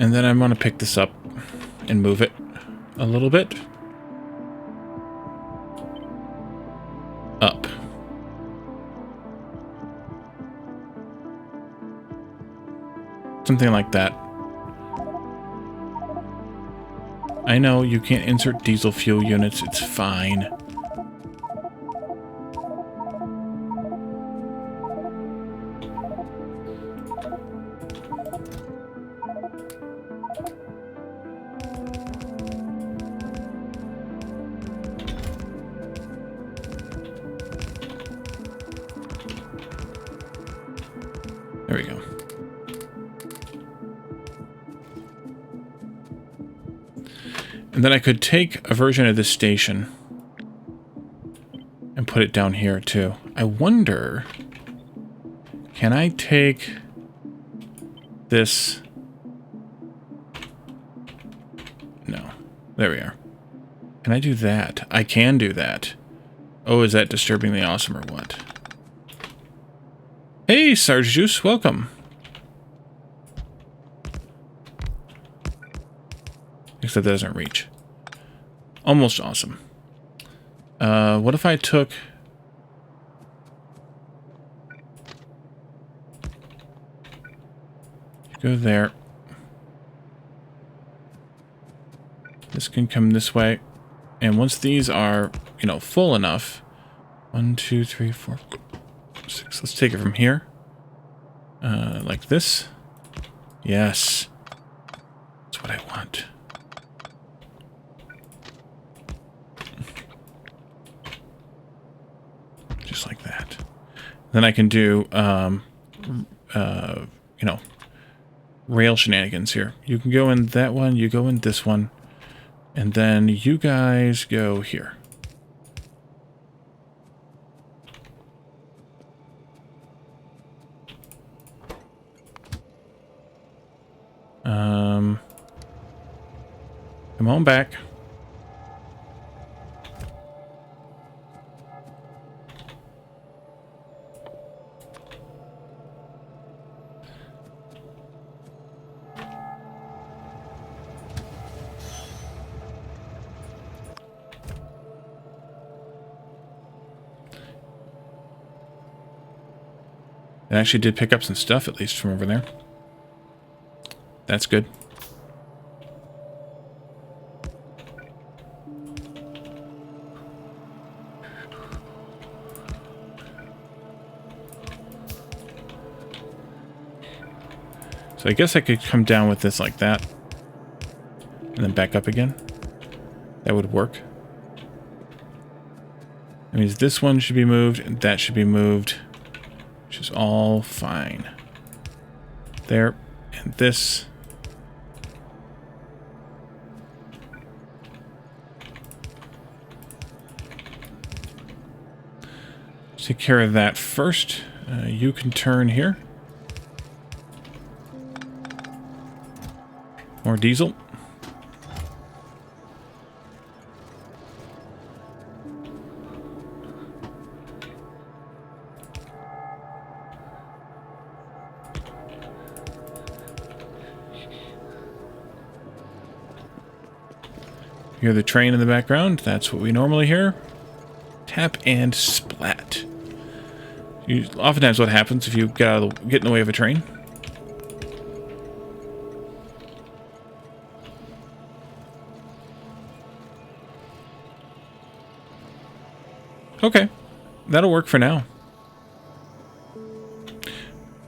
And then I'm going to pick this up and move it a little bit. Up. Something like that. I know you can't insert diesel fuel units. It's fine. There we go. And then I could take a version of this station and put it down here too. I wonder, can I take this? No. There we are. Can I do that? I can do that. Oh, is that disturbingly awesome or what? Hey, Sarge Juice, welcome. Except that doesn't reach. Almost awesome. What if I took... go there. This can come this way. And once these are, you know, full enough... 1, 2, 3, 4, 6. Let's take it from here. Like this. Yes. That's what I want. Just like that. Then I can do, you know, rail shenanigans here. You can go in that one, you go in this one, and then you guys go here. Come on back. It actually did pick up some stuff, at least from over there. That's good. So I guess I could come down with this like that. And then back up again. That would work. That means this one should be moved, and that should be moved. Which is all fine. There. And this. Take care of that first. You can turn here. More diesel. You hear the train in the background. That's what we normally hear. Tap and splat. Oftentimes what happens if you get in the way of a train. Okay. That'll work for now.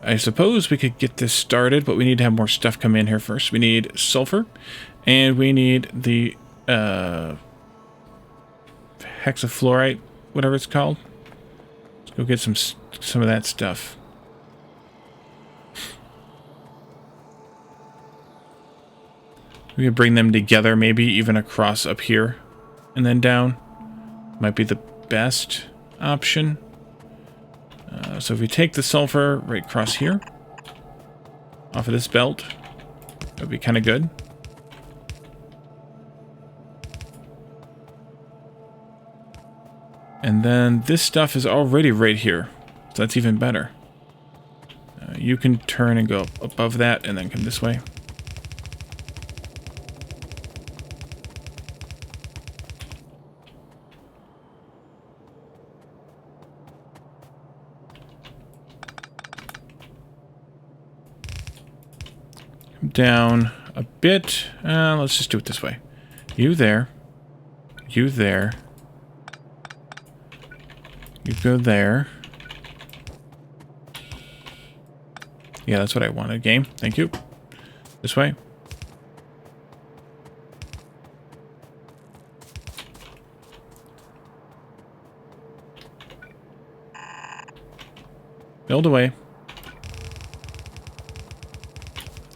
I suppose we could get this started, but we need to have more stuff come in here first. We need sulfur, and we need the hexafluorite, whatever it's called. Let's go get some of that stuff. We could bring them together, maybe even across up here and then down. Might be the best option. So if we take the sulfur right across here, off of this belt, that would be kind of good. And then this stuff is already right here, so that's even better. You can turn and go above that and then come this way. Down a bit. Let's just do it this way. You there. You there. You go there. Yeah, that's what I wanted. Game. Thank you. This way. Build away.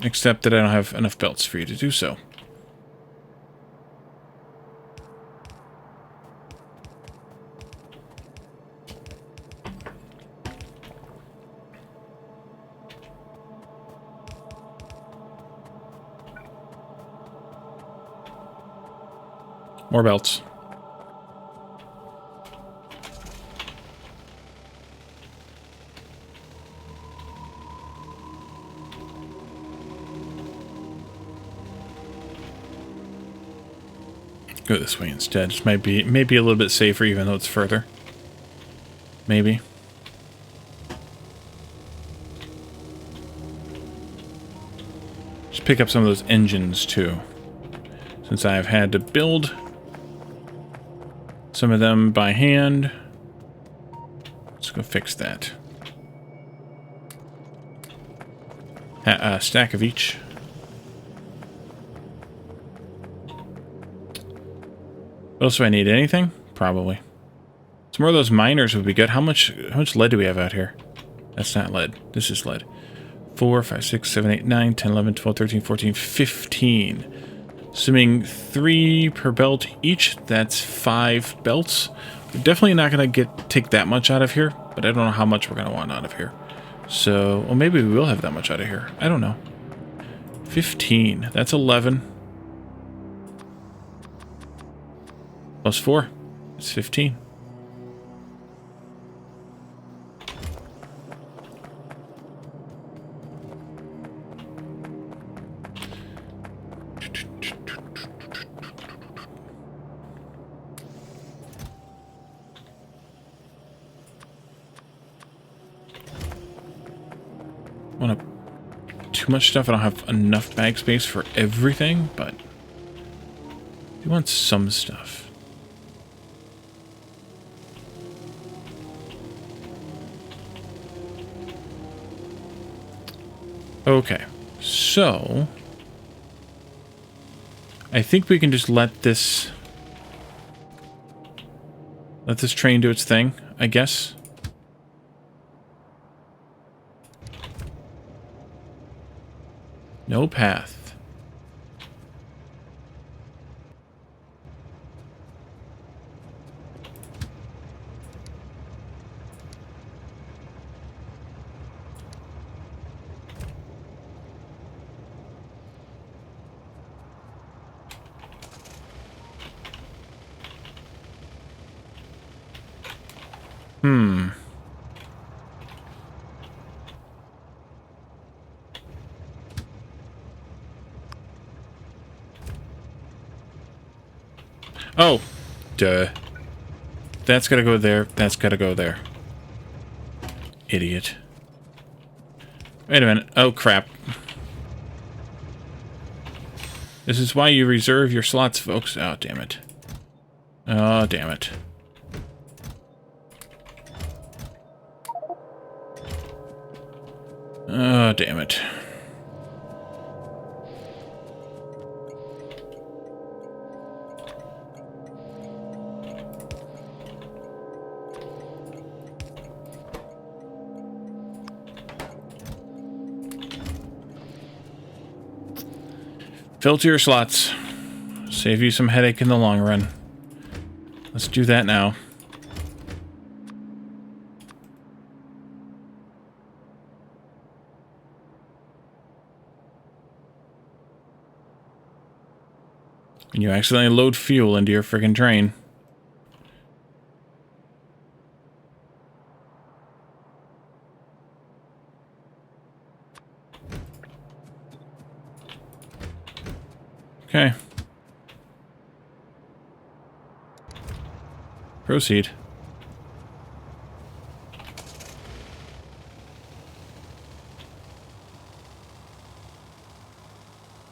Except that I don't have enough belts for you to do so. More belts. Go this way instead. This might be maybe a little bit safer, even though it's further. Maybe. Just pick up some of those engines too, since I've had to build some of them by hand. Let's go fix that. A stack of each. What else do I need? Anything? Probably. Some more of those miners would be good. How much lead do we have out here? That's not lead. This is lead. 4, 5, 6, 7, 8, 9, 10, 11, 12, 13, 14, 15. Assuming 3 per belt each, that's 5 belts. We're definitely not going to take that much out of here, but I don't know how much we're going to want out of here. So, well, maybe we will have that much out of here. I don't know. 15. That's 11. Plus 4. It's 15. Want to too much stuff. I don't have enough bag space for everything, but you want some stuff. Okay, so I think we can just let this train do its thing, I guess. No path. Oh, duh. That's gotta go there. That's gotta go there. Idiot. Wait a minute. Oh, crap. This is why you reserve your slots, folks. Oh, damn it. Oh, damn it. Oh, damn it. Filter your slots. Save you some headache in the long run. Let's do that now. And you accidentally load fuel into your friggin' train. Okay. Proceed.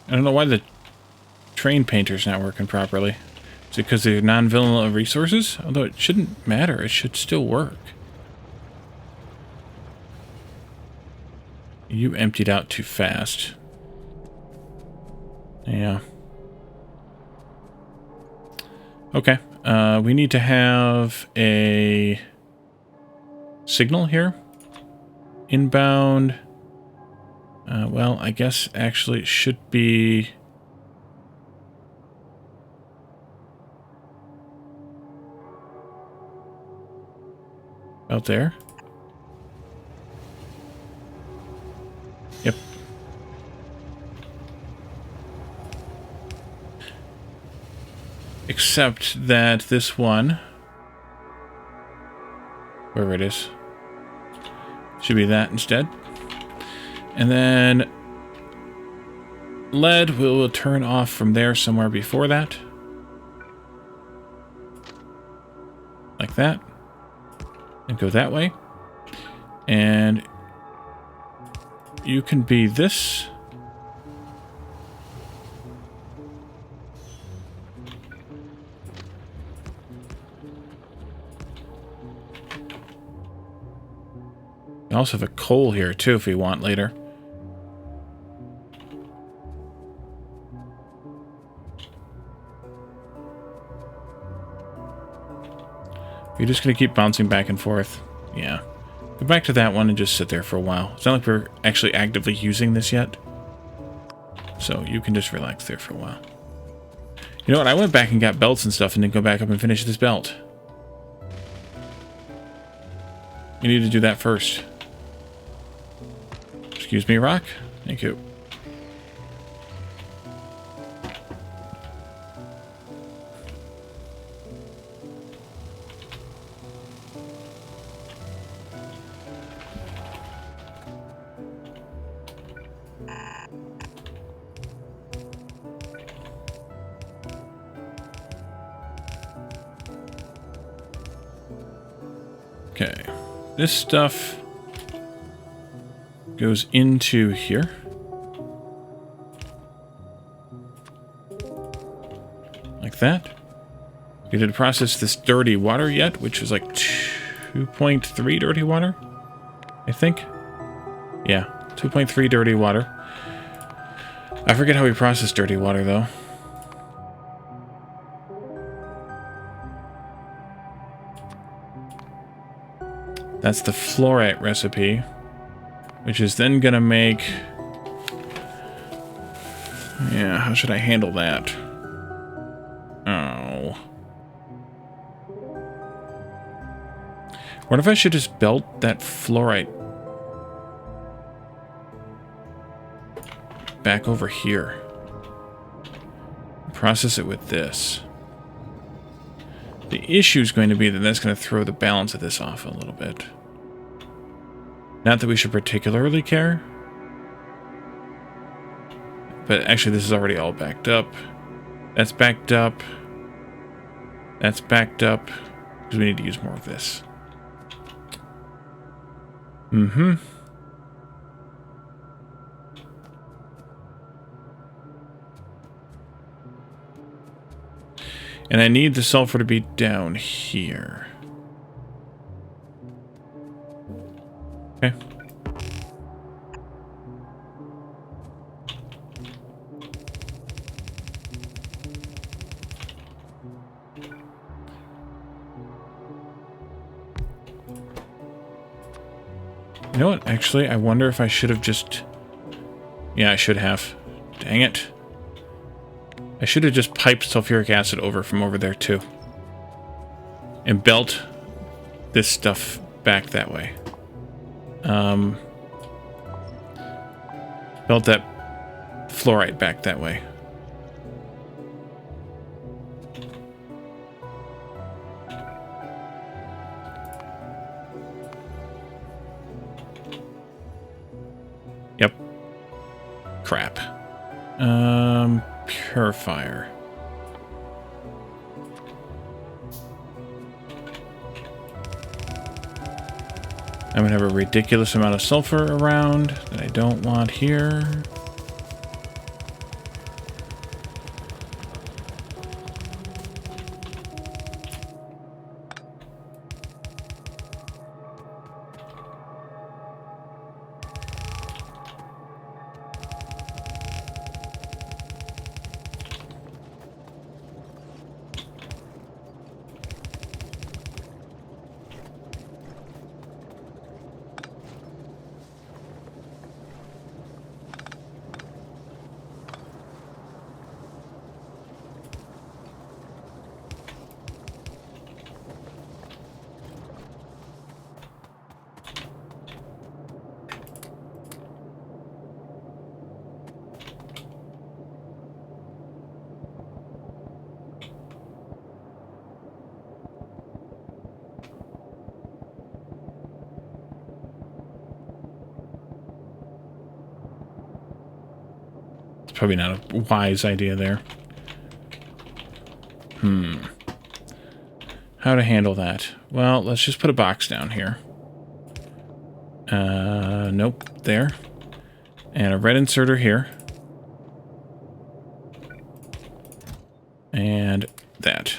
I don't know why the train painter's not working properly. Is it because they're non-vanilla resources? Although it shouldn't matter. It should still work. You emptied out too fast. Yeah. Okay. We need to have a signal here. Inbound. Well, I guess actually it should be... out there. Yep. Except that this one, wherever it is, should be that instead. And then lead will turn off from there somewhere before that. Like that. And go that way. And you can be this. You also have a coal here too if we want later. You're just going to keep bouncing back and forth. Yeah. Go back to that one and just sit there for a while. It's not like we're actually actively using this yet. So you can just relax there for a while. You know what? I went back and got belts and stuff and then go back up and finish this belt. You need to do that first. Excuse me, Rock. Thank you. Okay. This stuff goes into here. Like that. We didn't process this dirty water yet, which is like 2.3 dirty water, I think. Yeah, 2.3 dirty water. I forget how we process dirty water, though. That's the fluorite recipe, which is then going to make... Yeah, how should I handle that? Oh. What if I should just belt that fluorite back over here? Process it with this. The issue is going to be that that's going to throw the balance of this off a little bit. Not that we should particularly care. But actually, this is already all backed up. That's backed up. That's backed up. Because we need to use more of this. Mm-hmm. And I need the sulfur to be down here. Okay. You know what? Actually, I wonder if I should have just... Yeah, I should have. Dang it. I should have just piped sulfuric acid over from over there, too. And belt this stuff back that way. Belt that fluorite back that way. Yep. Crap. Purifier. I'm going to have a ridiculous amount of sulfur around that I don't want here. Probably not a wise idea there. How to handle that? Well, let's just put a box down here. Nope, there. And a red inserter here. And that.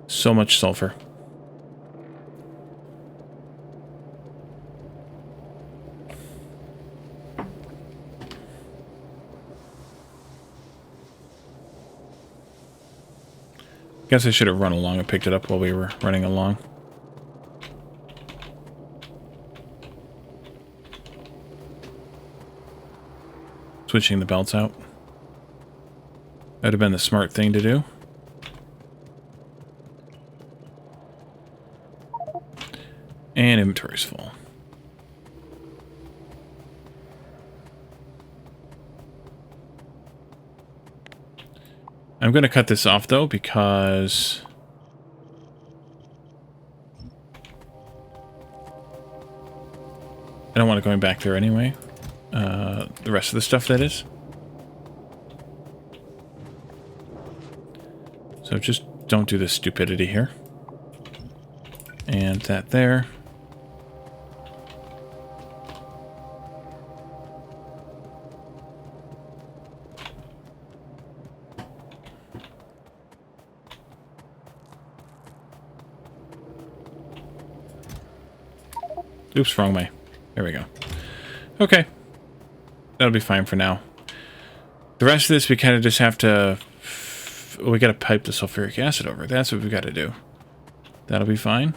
So much sulfur. Guess I should have run along and picked it up while we were running along. Switching the belts out. That would have been the smart thing to do. And inventory's full. I'm going to cut this off, though, because... I don't want it going back there anyway. The rest of the stuff, that is. So just don't do this stupidity here. And that there. Oops, wrong way. There we go. Okay. That'll be fine for now. The rest of this, we kind of just have to... we got to pipe the sulfuric acid over. That's what we got to do. That'll be fine.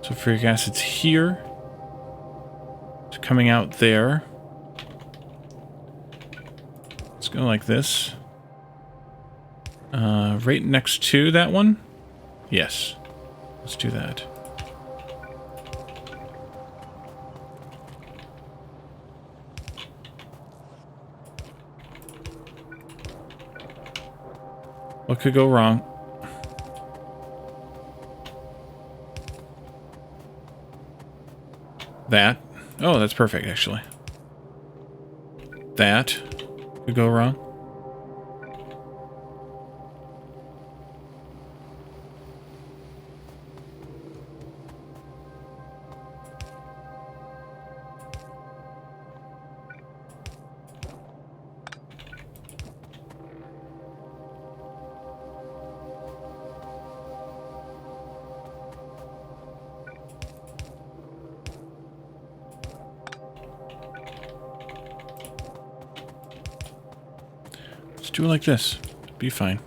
Sulfuric acid's here. It's coming out there. Let's go like this. Right next to that one? Yes. Let's do that. What could go wrong? That. Oh, that's perfect, actually. That could go wrong. Let's do it like this. Be fine.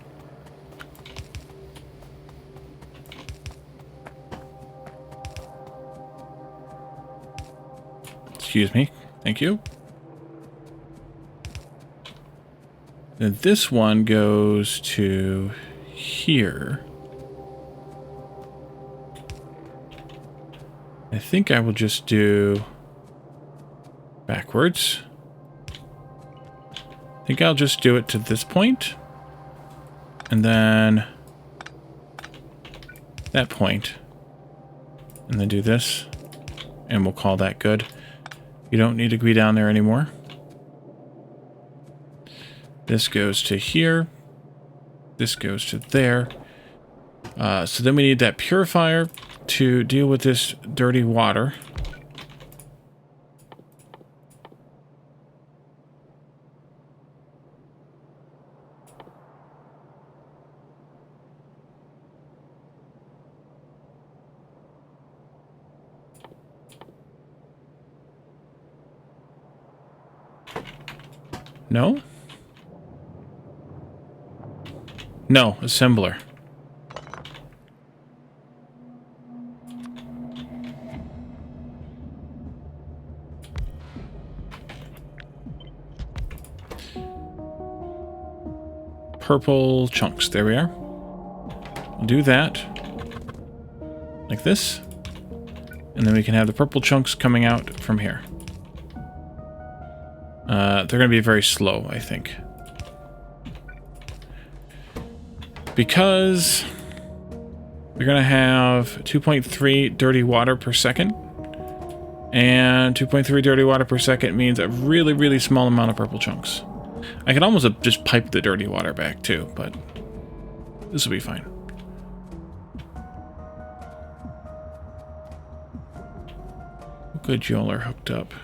Excuse me. Thank you. Then this one goes to here. I think I will just do backwards. I think I'll just do it to this point, and then that point, and then do this, and we'll call that good. You don't need to be down there anymore. This goes to here. This goes to there. So then we need that purifier to deal with this dirty water. No? No, assembler. Purple chunks. There we are. We'll do that. Like this. And then we can have the purple chunks coming out from here. They're going to be very slow, I think. Because we're going to have 2.3 dirty water per second. And 2.3 dirty water per second means a really, really small amount of purple chunks. I could almost have just piped the dirty water back too, but this will be fine. Good, y'all are hooked up.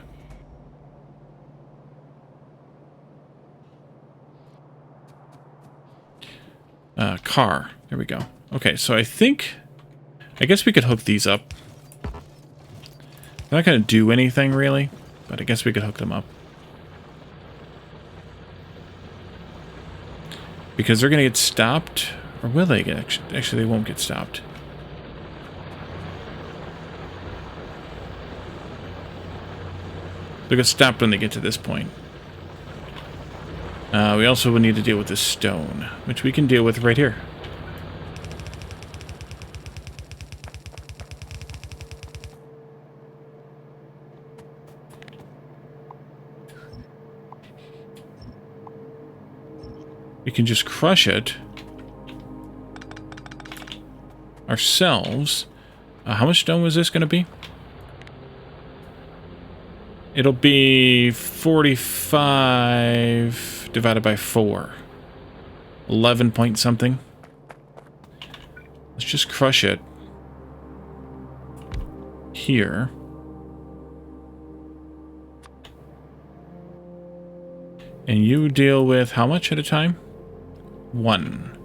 Car. There we go. Okay, so I guess we could hook these up. They're not going to do anything, really, but I guess we could hook them up. Because they're going to get stopped, or will they get... Actually, they won't get stopped. They'll get stopped when they get to this point. We also will need to deal with this stone, which we can deal with right here. We can just crush it ourselves. How much stone was this going to be? It'll be 45 divided by 4. 11 point something. Let's just crush it. Here. And you deal with how much at a time? 1.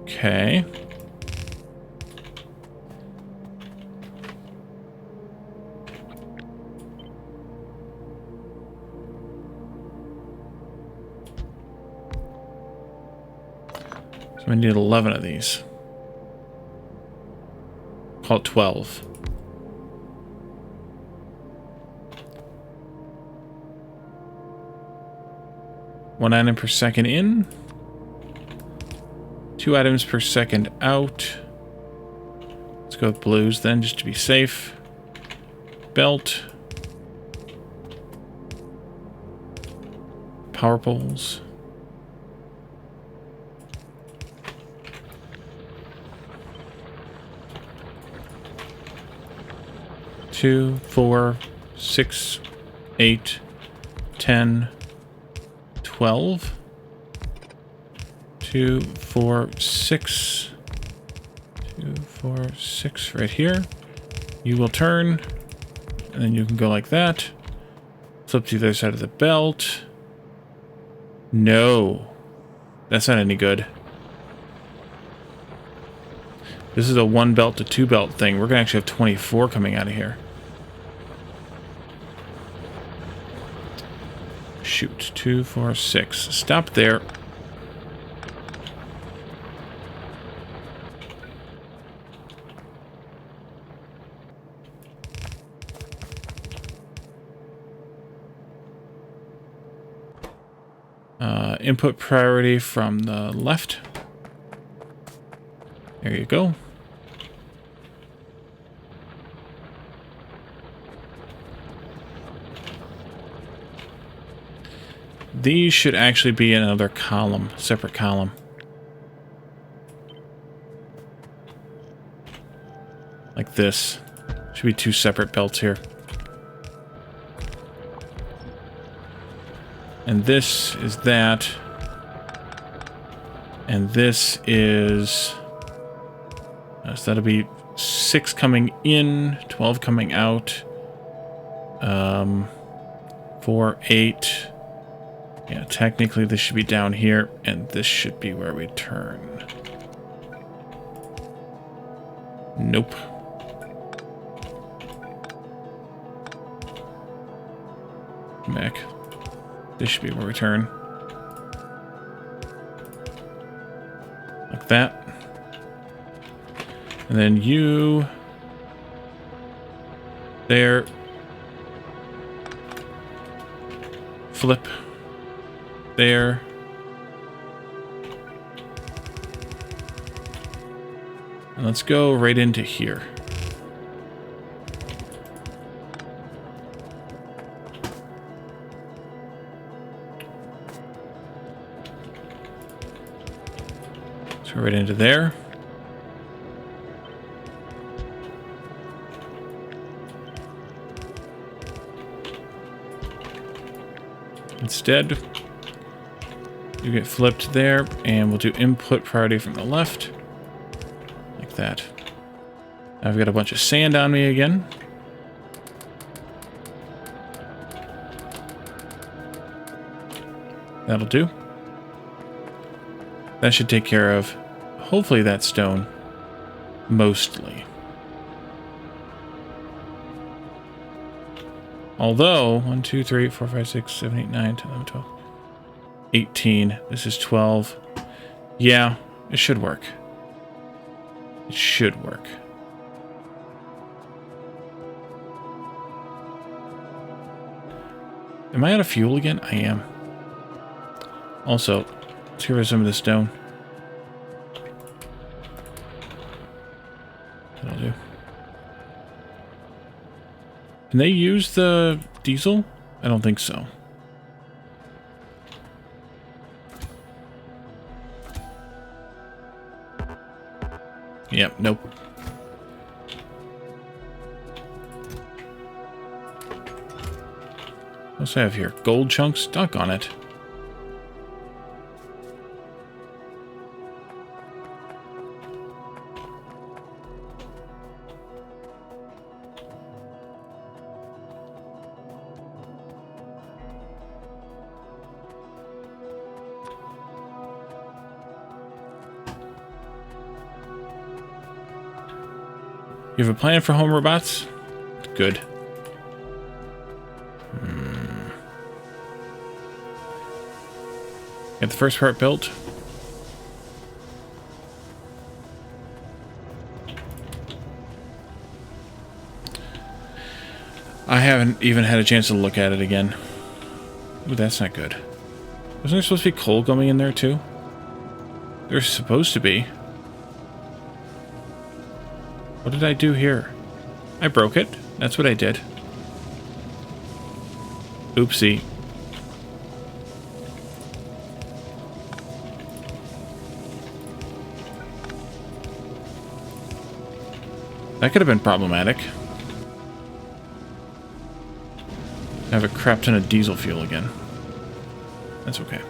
Okay. So we need 11 of these. Call it 12. One item per second in. 2 items per second out. Let's go with blues then, just to be safe. Belt. Power poles. Two, 4, 6, 8, 10, 12. 2, 4, 6. 2, 4, 6 right here. You will turn, and then you can go like that. Flip to the other side of the belt. No. That's not any good. This is a 1 belt to 2 belt thing. We're going to actually have 24 coming out of here. Shoot. 2, 4, 6. Stop there. Input priority from the left. There you go. These should actually be in another column, separate column. Like this. Should be 2 separate belts here. And this is that. And this is... so that'll be 6 coming in, 12 coming out. 4, 8. Yeah, technically this should be down here, and this should be where we turn. Nope. Back. This should be where we turn. Like that. And then you... there. Flip. There. And let's go right into here. So right into there. Instead, you get flipped there, and we'll do input priority from the left. Like that. Now I've got a bunch of sand on me again. That'll do. That should take care of, hopefully, that stone. Mostly. Although, 1, 2, 3, 4, 5, 6, 7, 8, 9, 10, 11, 12, 18. This is 12. Yeah, it should work. It should work. Am I out of fuel again? I am. Also, let's get rid of some of the stone. That'll do. Can they use the diesel? I don't think so. Yep, nope. What's I have here? Gold chunks? Doggone it. You have a plan for home robots? Good. Get the first part built. I haven't even had a chance to look at it again. Ooh, that's not good. Wasn't there supposed to be coal going in there too? There's supposed to be. What did I do here? I broke it. That's what I did. Oopsie. That could have been problematic. I have a crap ton of diesel fuel again. That's okay.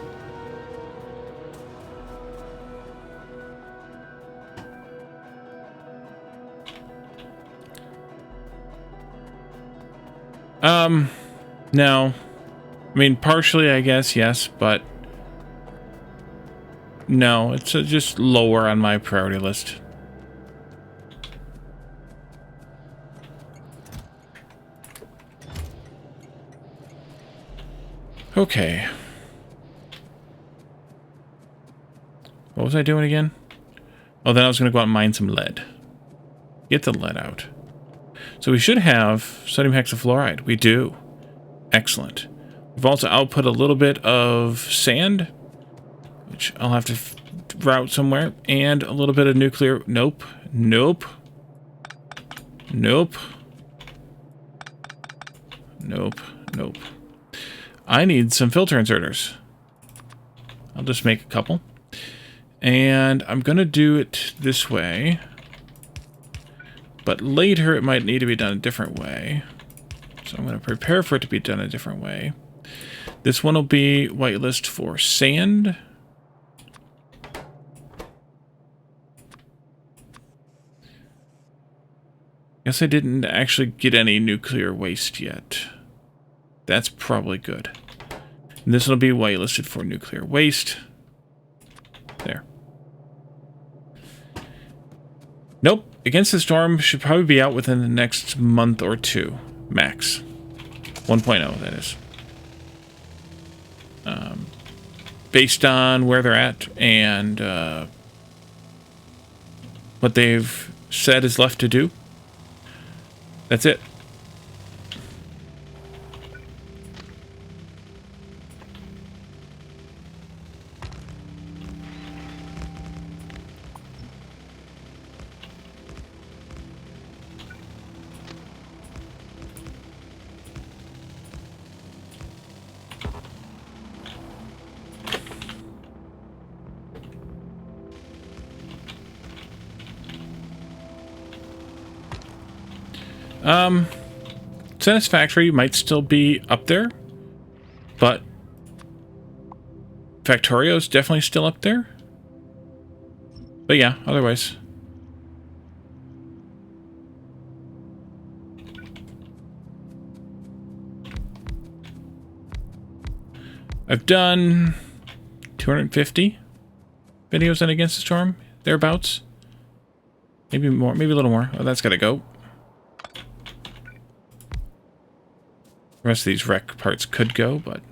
No. I mean, partially, I guess, yes, but no, it's just lower on my priority list. Okay. What was I doing again? Oh, then I was going to go out and mine some lead. Get the lead out. So we should have sodium hexafluoride. We do. Excellent. We've also output a little bit of sand, which I'll have to route somewhere, and a little bit of nuclear... Nope. Nope. Nope. Nope. Nope. I need some filter inserters. I'll just make a couple. And I'm going to do it this way. But later it might need to be done a different way. So I'm going to prepare for it to be done a different way. This one will be whitelist for sand. Guess I didn't actually get any nuclear waste yet. That's probably good. And this will be whitelisted for nuclear waste. There. Nope. Against the Storm should probably be out within the next month or two. Max. 1.0, that is. Based on where they're at and what they've said is left to do. That's it. Satisfactory might still be up there, but Factorio is definitely still up there. But yeah, otherwise. I've done 250 videos on Against the Storm, thereabouts. Maybe more, maybe a little more. Oh, that's got to go. The rest of these wreck parts could go, but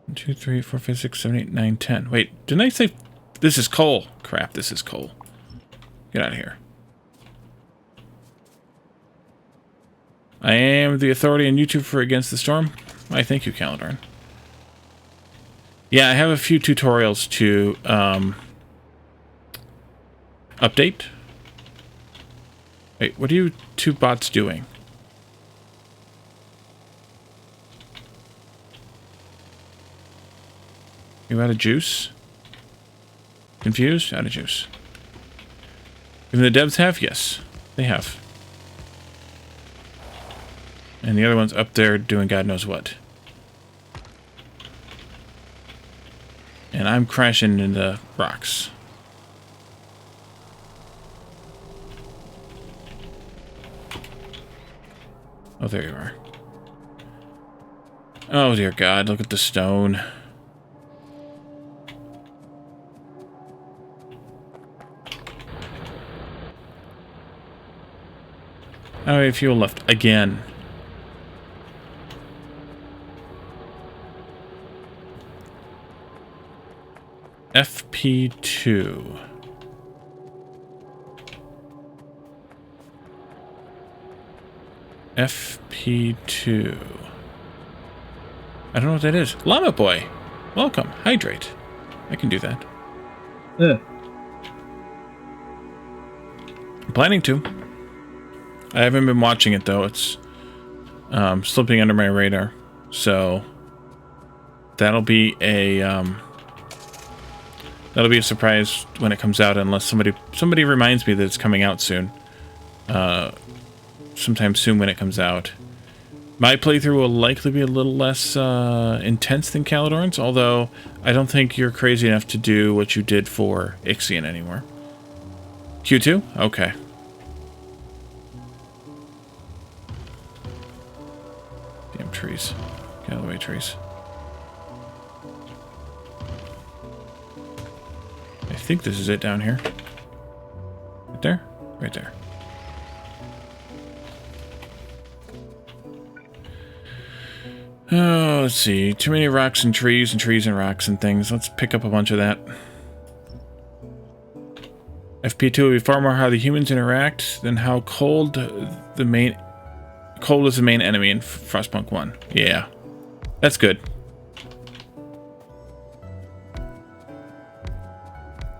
1, 2, 3, 4, 5, 6, 7, 8, 9, 10. Wait, didn't I say this is coal? Crap, this is coal. Get out of here. I am the authority on YouTube for Against the Storm. I thank you, Caladorn. Yeah, I have a few tutorials to update. Wait, what are you two bots doing? You out of juice? Confused? Out of juice. Even the devs have? Yes, they have. And the other one's up there doing God knows what. And I'm crashing into rocks. Oh, there you are. Oh, dear God, look at the stone. Oh, we have fuel left again. FP2. FP2. I don't know what that is. Llama Boy, welcome. Hydrate. I can do that.
Yeah.
I'm planning to. I haven't been watching it though. It's slipping under my radar. So that'll be a surprise when it comes out, unless somebody reminds me that it's coming out soon. Sometime soon when it comes out. My playthrough will likely be a little less intense than Calidorn's, although I don't think you're crazy enough to do what you did for Ixion anymore. Q2? Okay. Damn trees. Get out of the way, trees. I think this is it down here. Right there? Right there. Oh, let's see. Too many rocks and trees and rocks and things. Let's pick up a bunch of that. FP2 will be far more how the humans interact than how cold is the main enemy in Frostpunk 1. Yeah. That's good.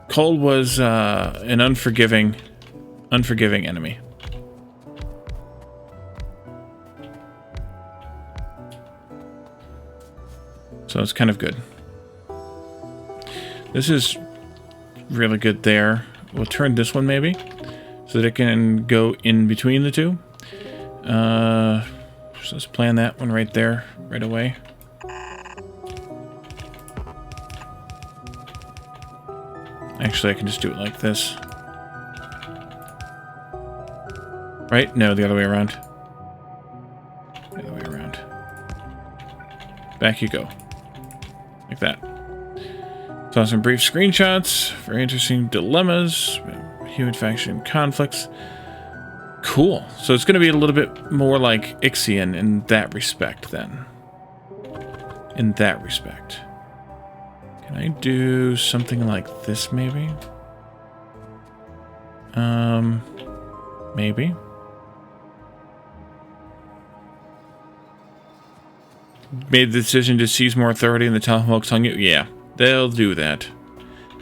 Cold was an unforgiving enemy. So it's kind of good. This is really good there. We'll turn this one maybe, so that it can go in between the two. So let's plan that one right there, right away. Actually, I can just do it like this. Right? No, the other way around. The other way around. Back you go. Like that. Saw some brief screenshots. Very interesting dilemmas. Human faction conflicts. Cool. So it's going to be a little bit more like Ixion in that respect, then. In that respect. Can I do something like this, maybe? Maybe. Made the decision to seize more authority in the Telefolks on you? Yeah, they'll do that.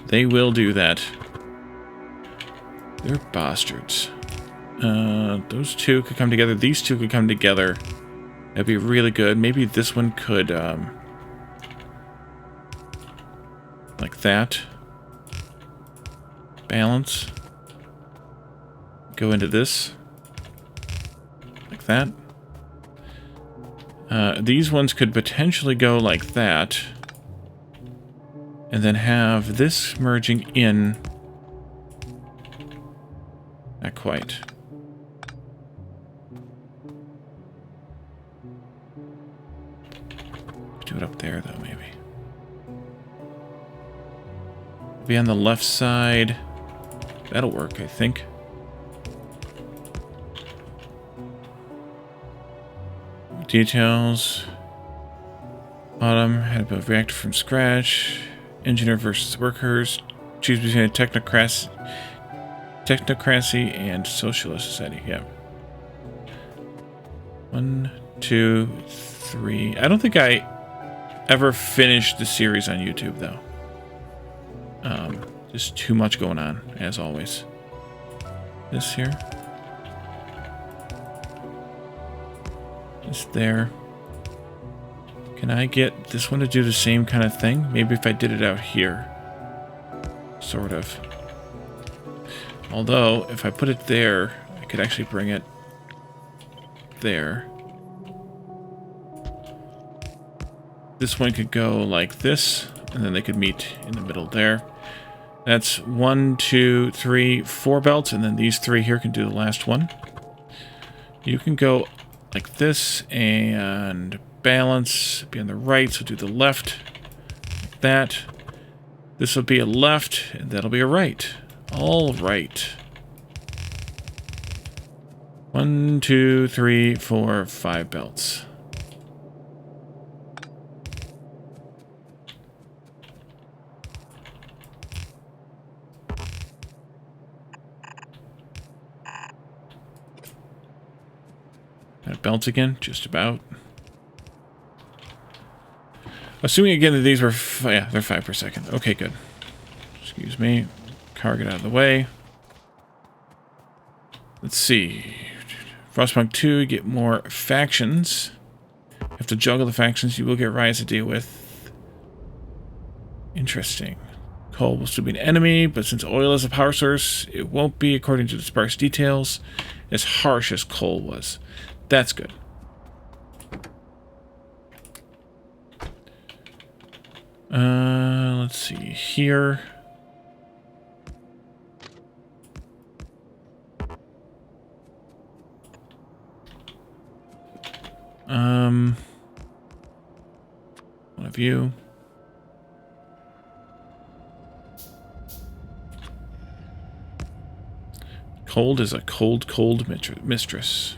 They will do that. They're bastards. Those two could come together. These two could come together. That'd be really good. Maybe this one could, like that. Balance. Go into this. Like that. These ones could potentially go like that. And then have this merging in. Not quite. Do it up there, though, maybe. Be on the left side. That'll work, I think. Details. Bottom. Had a build reactor from scratch. Engineer versus workers. Choose between a technocracy and socialist society. Yeah. 1, 2, 3. I don't think I ever finished the series on YouTube, though. Just too much going on, as always. This here. This there. Can I get this one to do the same kind of thing? Maybe if I did it out here. Sort of. Although, if I put it there, I could actually bring it there. This one could go like this, and then they could meet in the middle there. That's 1, 2, 3, 4 belts, and then these 3 here can do the last one. You can go like this and balance, be on the right, so do the left, like that. This will be a left, and that'll be a right. All right. 1, 2, 3, 4, 5 belts. Belts again, just about. Assuming again that these were, yeah, they're 5 per second. Okay, good. Excuse me. Car, get out of the way. Let's see. Frostpunk 2, get more factions. You have to juggle the factions. You will get riots to deal with. Interesting. Coal will still be an enemy, but since oil is a power source, it won't be, according to the sparse details, as harsh as coal was. That's good. Let's see here. One of you. Cold is a cold mistress.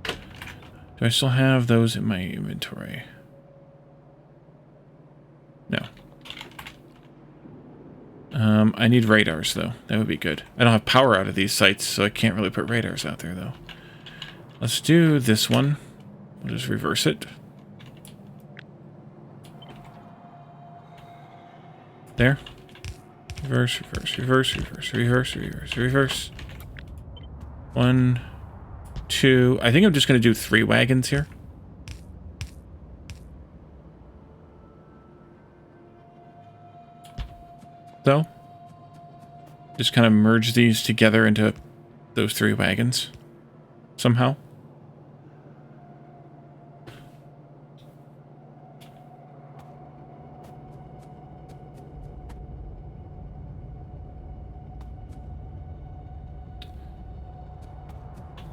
Do I still have those in my inventory? No. I need radars, though. That would be good. I don't have power out of these sites, so I can't really put radars out there, though. Let's do this one. We'll just reverse it. There. Reverse, reverse, reverse, reverse, reverse, reverse, reverse. 1, 2. I think I'm just going to do 3 wagons here. So, just kind of merge these together into those 3 wagons somehow.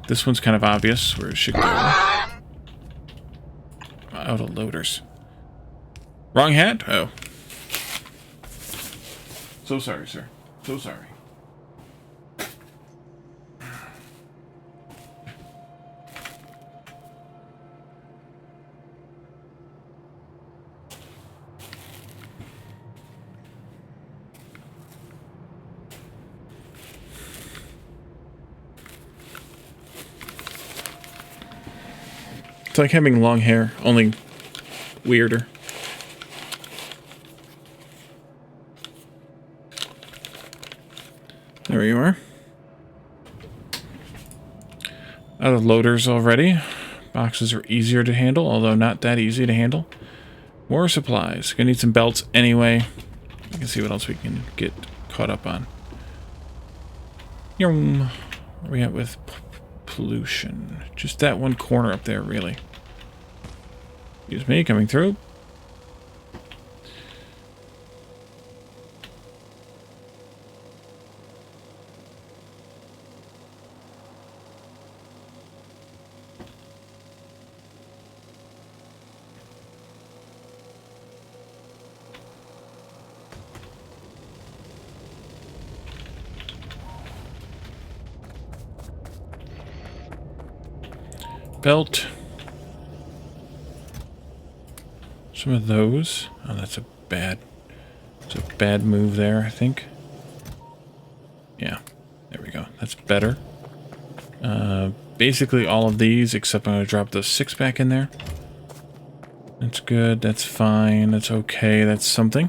This one's kind of obvious where it should go. Out of loaders. Wrong hat? Oh. So sorry, sir. So sorry. It's like having long hair, only weirder. There you are. Out of loaders already. Boxes are easier to handle, although not that easy to handle. More supplies. Gonna need some belts anyway. We can see what else we can get caught up on. Where are we at with pollution? Just that one corner up there, really. Excuse me, coming through. Belt. Some of those. Oh, that's a bad move there, I think. Yeah, there we go. That's better. Basically all of these, except I'm going to drop those 6 back in there. That's good. That's fine. That's okay. That's something.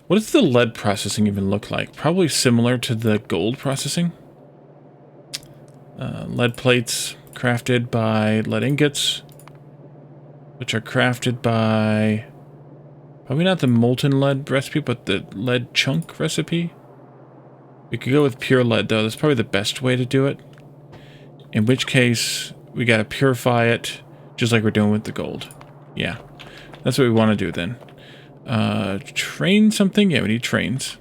What does the lead processing even look like? Probably similar to the gold processing. Lead plates crafted by lead ingots, which are crafted by probably not the molten lead recipe, but the lead chunk recipe. We could go with pure lead, though. That's probably the best way to do it. In which case, we got to purify it, just like we're doing with the gold. Yeah, that's what we want to do then. Train something? Yeah, we need trains.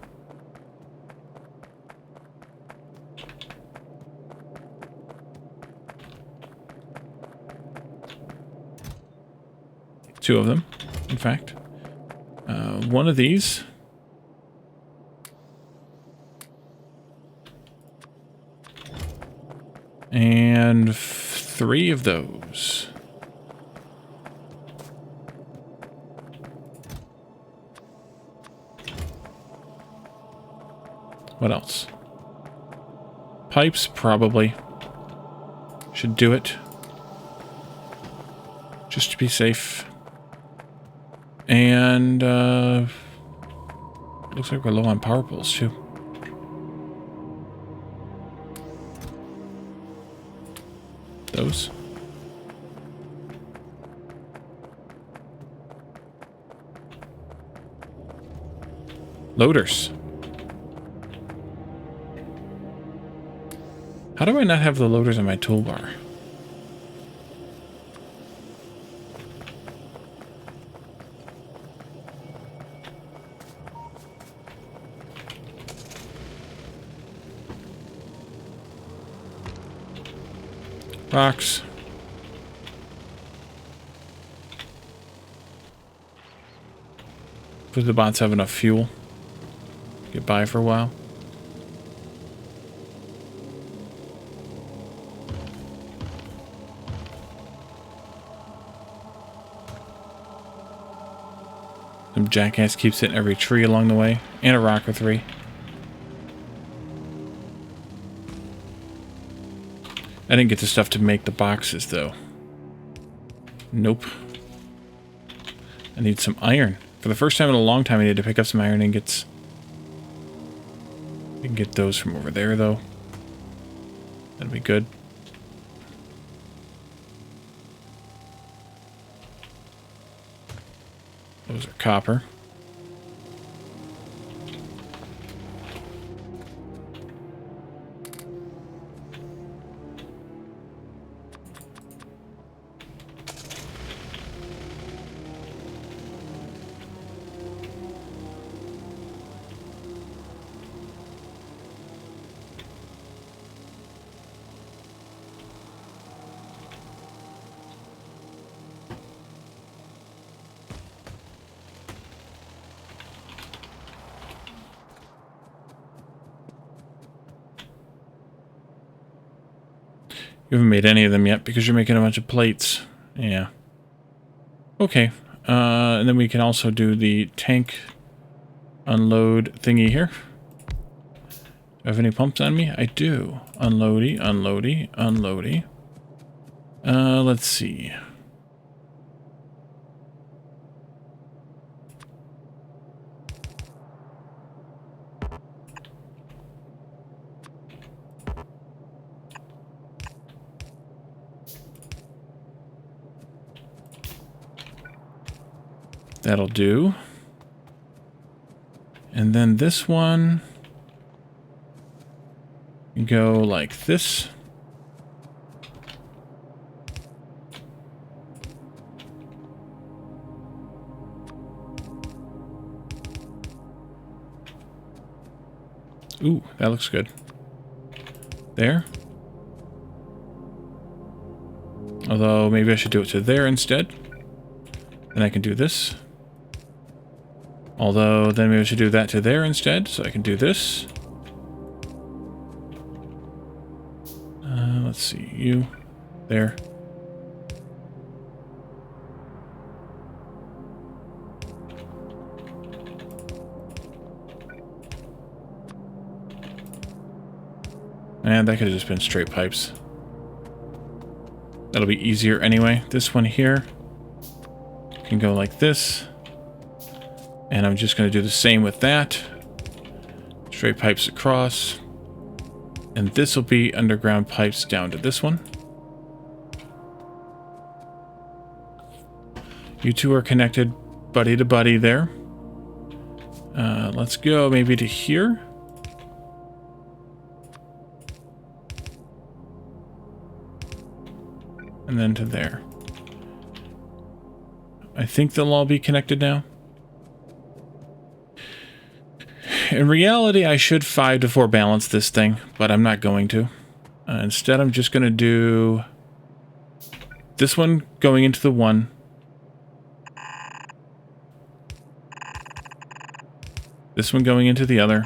Two of them, in fact. One of these. And 3 of those. What else? Pipes, probably. Should do it. Just to be safe. And, looks like we're low on power poles, too. Those. Loaders. How do I not have the loaders on my toolbar? Rocks. Does the bots have enough fuel? Get by for a while? Some jackass keeps hitting every tree along the way. And a rock or 3. I didn't get the stuff to make the boxes, though. Nope. I need some iron. For the first time in a long time, I need to pick up some iron ingots. We can get those from over there, though. That'd be good. Those are copper. You haven't made any of them yet because you're making a bunch of plates. Yeah. Okay. And then we can also do the tank unload thingy here. Do I have any pumps on me? I do. Unloady, unloady, unloady. Let's see. That'll do. And then this one go like this. Ooh, that looks good. There. Although maybe I should do it to there instead. Then I can do this. Although, then maybe I should do that to there instead, so I can do this. Let's see, you, there. And that could have just been straight pipes. That'll be easier anyway. This one here can go like this. And I'm just going to do the same with that. Straight pipes across. And this will be underground pipes down to this one. You two are connected buddy to buddy there. Let's go maybe to here. And then to there. I think they'll all be connected now. In reality, I should 5 to 4 balance this thing, but I'm not going to. Instead, I'm just going to do this one going into the 1. This one going into the other.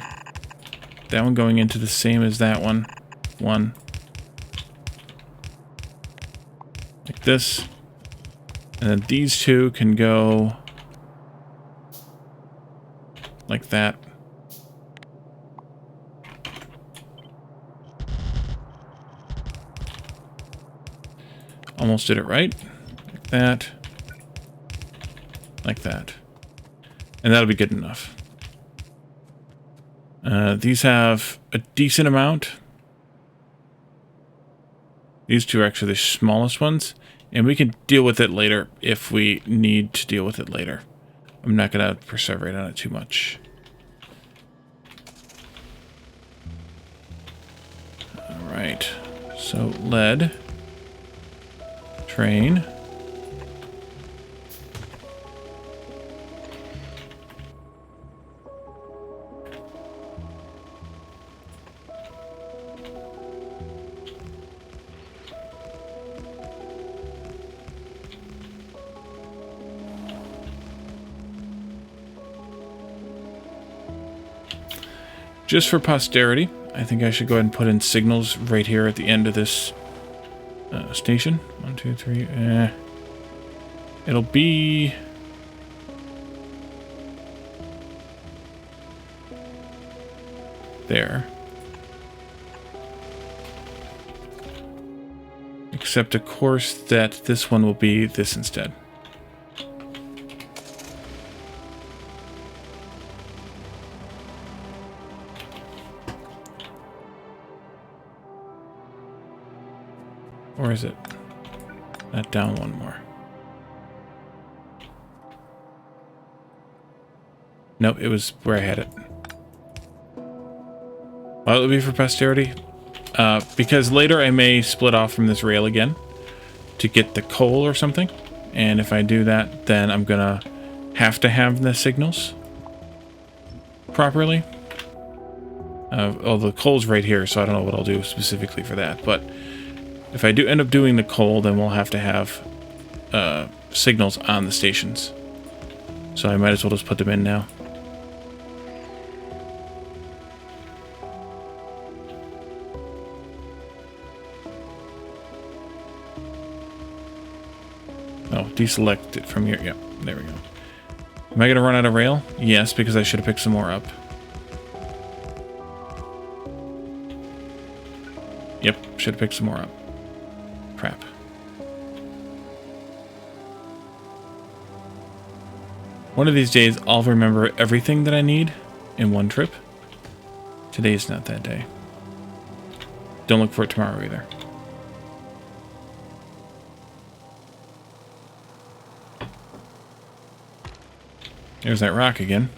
That one going into the same as that one. 1. Like this. And then these two can go like that. Almost did it right. Like that. Like that. And that'll be good enough. These have a decent amount. These two are actually the smallest ones. And we can deal with it later if we need to deal with it later. I'm not going to perseverate on it too much. Alright. So, lead. Train. Just for posterity, I think I should go ahead and put in signals right here at the end of this station. 1, 2, 3. It'll be there. Except, of course, that this one will be this instead. Or is it? That down one more. Nope, it was where I had it. Well, it'll be for posterity. Because later I may split off from this rail again to get the coal or something. And if I do that, then I'm gonna have to have the signals properly. Oh, the coal's right here, so I don't know what I'll do specifically for that. But if I do end up doing the coal, then we'll have to have signals on the stations. So I might as well just put them in now. Oh, deselect it from here. Yep, there we go. Am I going to run out of rail? Yes, because I should have picked some more up. Yep, should have picked some more up. Crap. One of these days, I'll remember everything that I need in one trip. Today's not that day. Don't look for it tomorrow either. There's that rock again.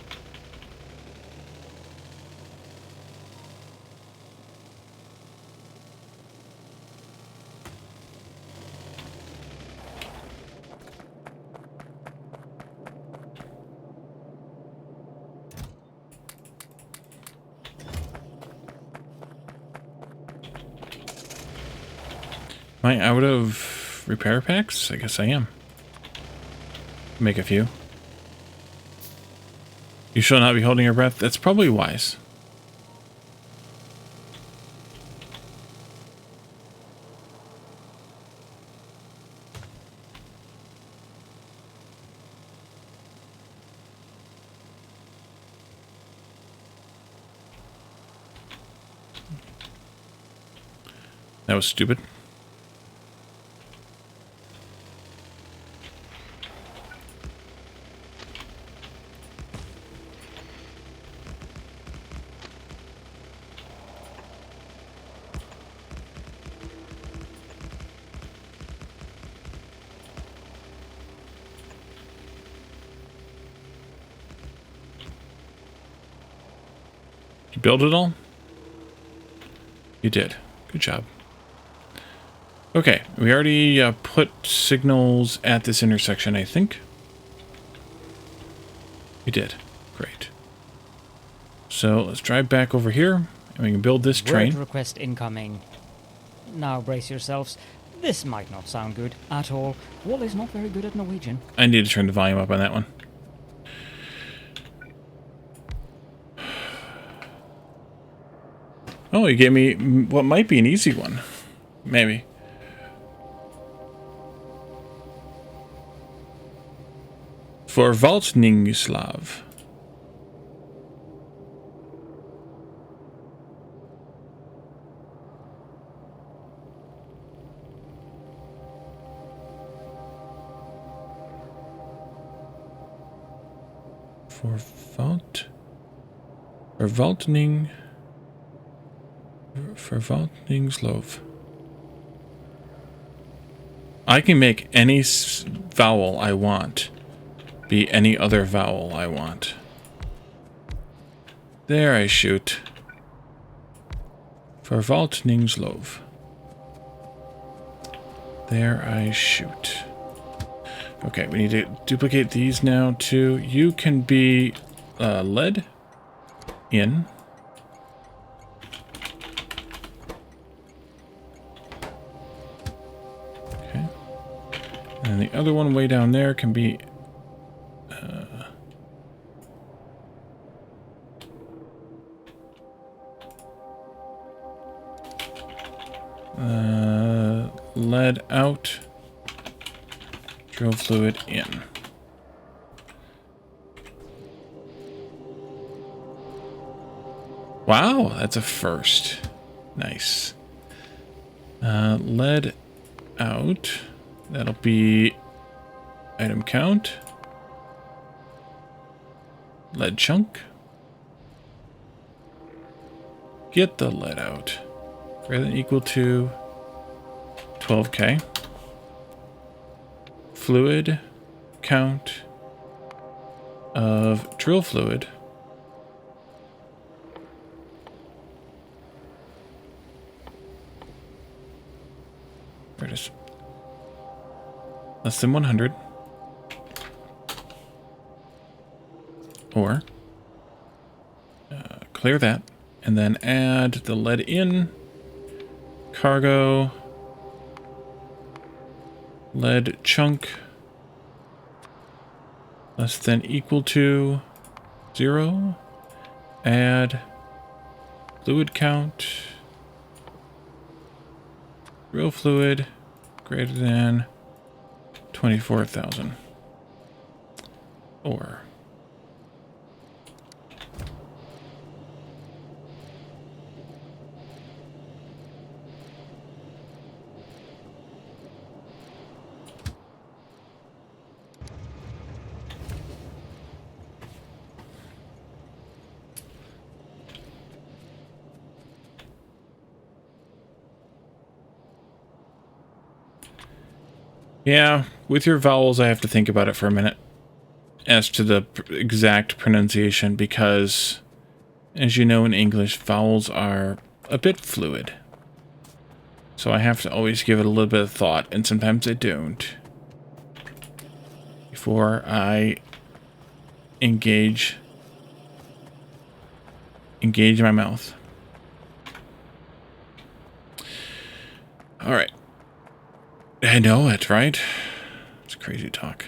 Am I out of repair packs? I guess I am. Make a few. You shall not be holding your breath. That's probably wise. That was stupid. You build it all? You did. Good job. Okay, we already put signals at this intersection, I think. We did. Great. So let's drive back over here, and we can build this train.
Word request incoming. Now brace yourselves. This might not sound good at all. Wally's not very good at Norwegian.
I need to turn the volume up on that one. Oh, you gave me what might be an easy one. Maybe. Forvaltningslov. Forvaltningslov. I can make any vowel I want be any other vowel I want. There I shoot. Forvaltningslov. There I shoot. Okay, we need to duplicate these now too. You can be lead in. Okay. And the other one way down there can be lead out, drill fluid in. Wow, that's a first. Nice. Lead out. That'll be item count. Lead chunk. Get the lead out. Greater than equal to 12K. Fluid count of drill fluid. There it is. Less than 100. Or clear that and then add the lead in. Cargo, lead chunk, less than equal to 0, add fluid count, drill fluid, greater than 24,000, or yeah, with your vowels, I have to think about it for a minute as to the exact pronunciation because, as you know in English, vowels are a bit fluid. So I have to always give it a little bit of thought, and sometimes I don't, before I engage my mouth. All right. I know it, right? It's crazy talk.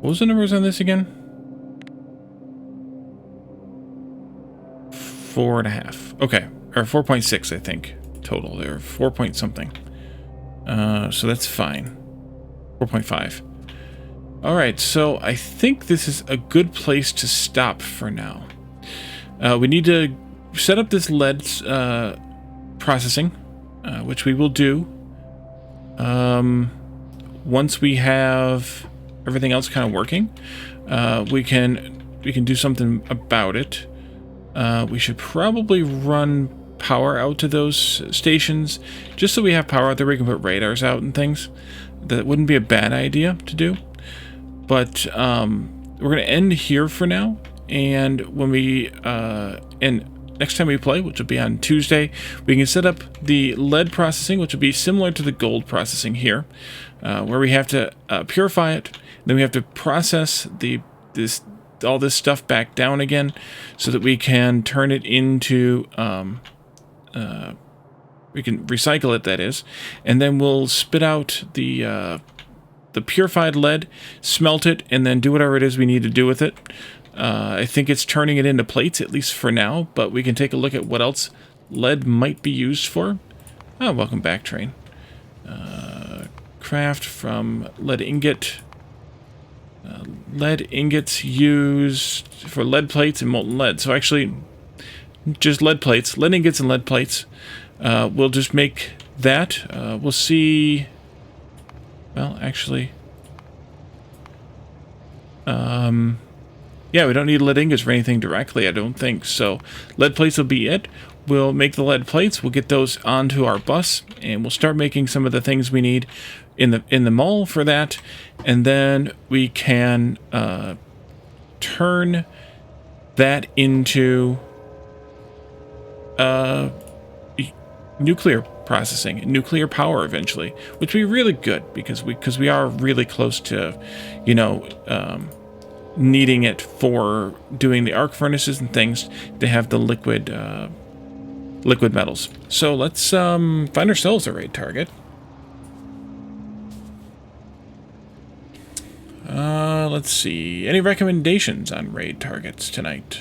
What was the numbers on this again? 4.5. Okay. Or 4.6, I think. Total. They're 4 point something. So that's fine. 4.5. Alright, so I think this is a good place to stop for now. We need to set up this lead processing, which we will do. once we have everything else kind of working, we can do something about it. We should probably run power out to those stations, just so we have power out there. We can put radars out and things. That wouldn't be a bad idea to do. But we're going to end here for now. And when we and next time we play, which will be on Tuesday, we can set up the lead processing, which will be similar to the gold processing here, where we have to purify it. Then we have to process all this stuff back down again, so that we can turn it into we can recycle it, that is, and then we'll spit out the purified lead, smelt it, and then do whatever it is we need to do with it. I think it's turning it into plates, at least for now, but we can take a look at what else lead might be used for. Oh, welcome back, train. Craft from lead ingot. Lead ingots used for lead plates and molten lead. So actually, just lead plates, lead ingots and lead plates. We'll just make that. We'll see. Well, actually, yeah, we don't need lead ingots for anything directly, I don't think. So lead plates will be it. We'll make the lead plates. We'll get those onto our bus, and we'll start making some of the things we need in the mall for that, and then we can turn that into nuclear processing, nuclear power eventually, which would be really good because we are really close to, needing it for doing the arc furnaces and things to have the liquid metals. So let's find ourselves a raid target. Let's see. Any recommendations on raid targets tonight?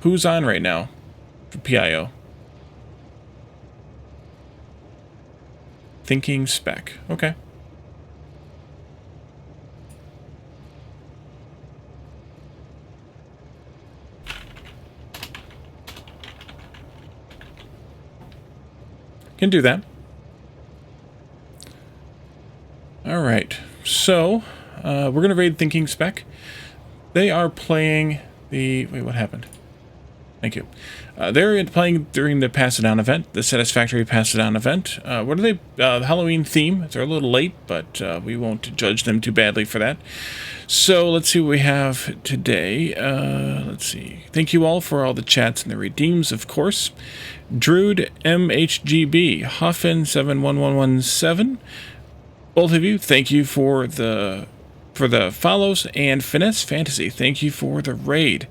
Who's on right now for PIO? Thinking spec. Okay. Can do that. All right. So, we're going to raid Thinking Spec. They are playing the... Wait, what happened? Thank you. They're playing during the Pass It On event, the Satisfactory Pass It On event. What are they? The Halloween theme. They're a little late, but we won't judge them too badly for that. So let's see what we have today. Let's see. Thank you all for all the chats and the redeems, of course. Druid MHGB, Huffin 71117. Both of you, thank you for the follows, and Finesse Fantasy, thank you for the raid.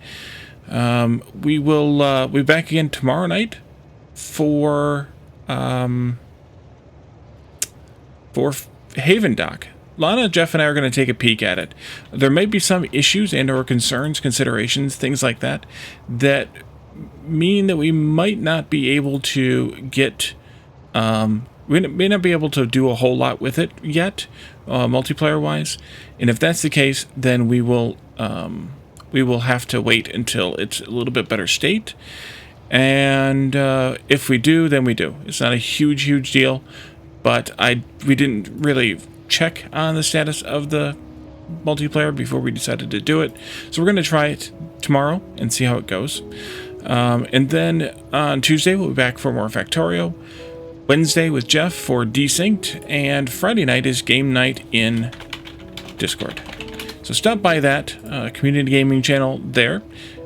We will be back again tomorrow night for Haven Dock. Lana, Jeff, and I are going to take a peek at it. There may be some issues and or concerns, considerations, things like that, that mean that we might not be able to get... we may not be able to do a whole lot with it yet, multiplayer-wise. And if that's the case, then we will have to wait until it's a little bit better state. And if we do, then we do. It's not a huge deal, but we didn't really check on the status of the multiplayer before we decided to do it. So we're going to try it tomorrow and see how it goes. And then on Tuesday, we'll be back for more Factorio. Wednesday with Jeff for Desynced, and Friday night is game night in Discord. So stop by that community gaming channel there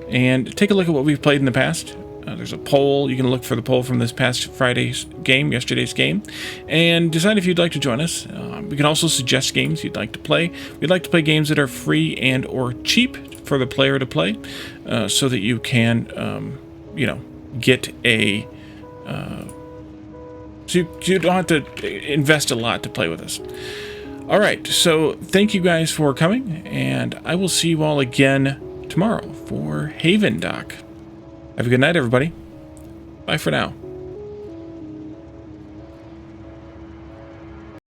and take a look at what we've played in the past. There's a poll. You can look for the poll from this past Friday's game, yesterday's game, and decide if you'd like to join us. We can also suggest games you'd like to play. We'd like to play games that are free and or cheap for the player to play, so that you can, get a... So you don't have to invest a lot to play with us. All right, so thank you guys for coming, and I will see you all again tomorrow for Haven Dock. Have a good night, everybody. Bye for now.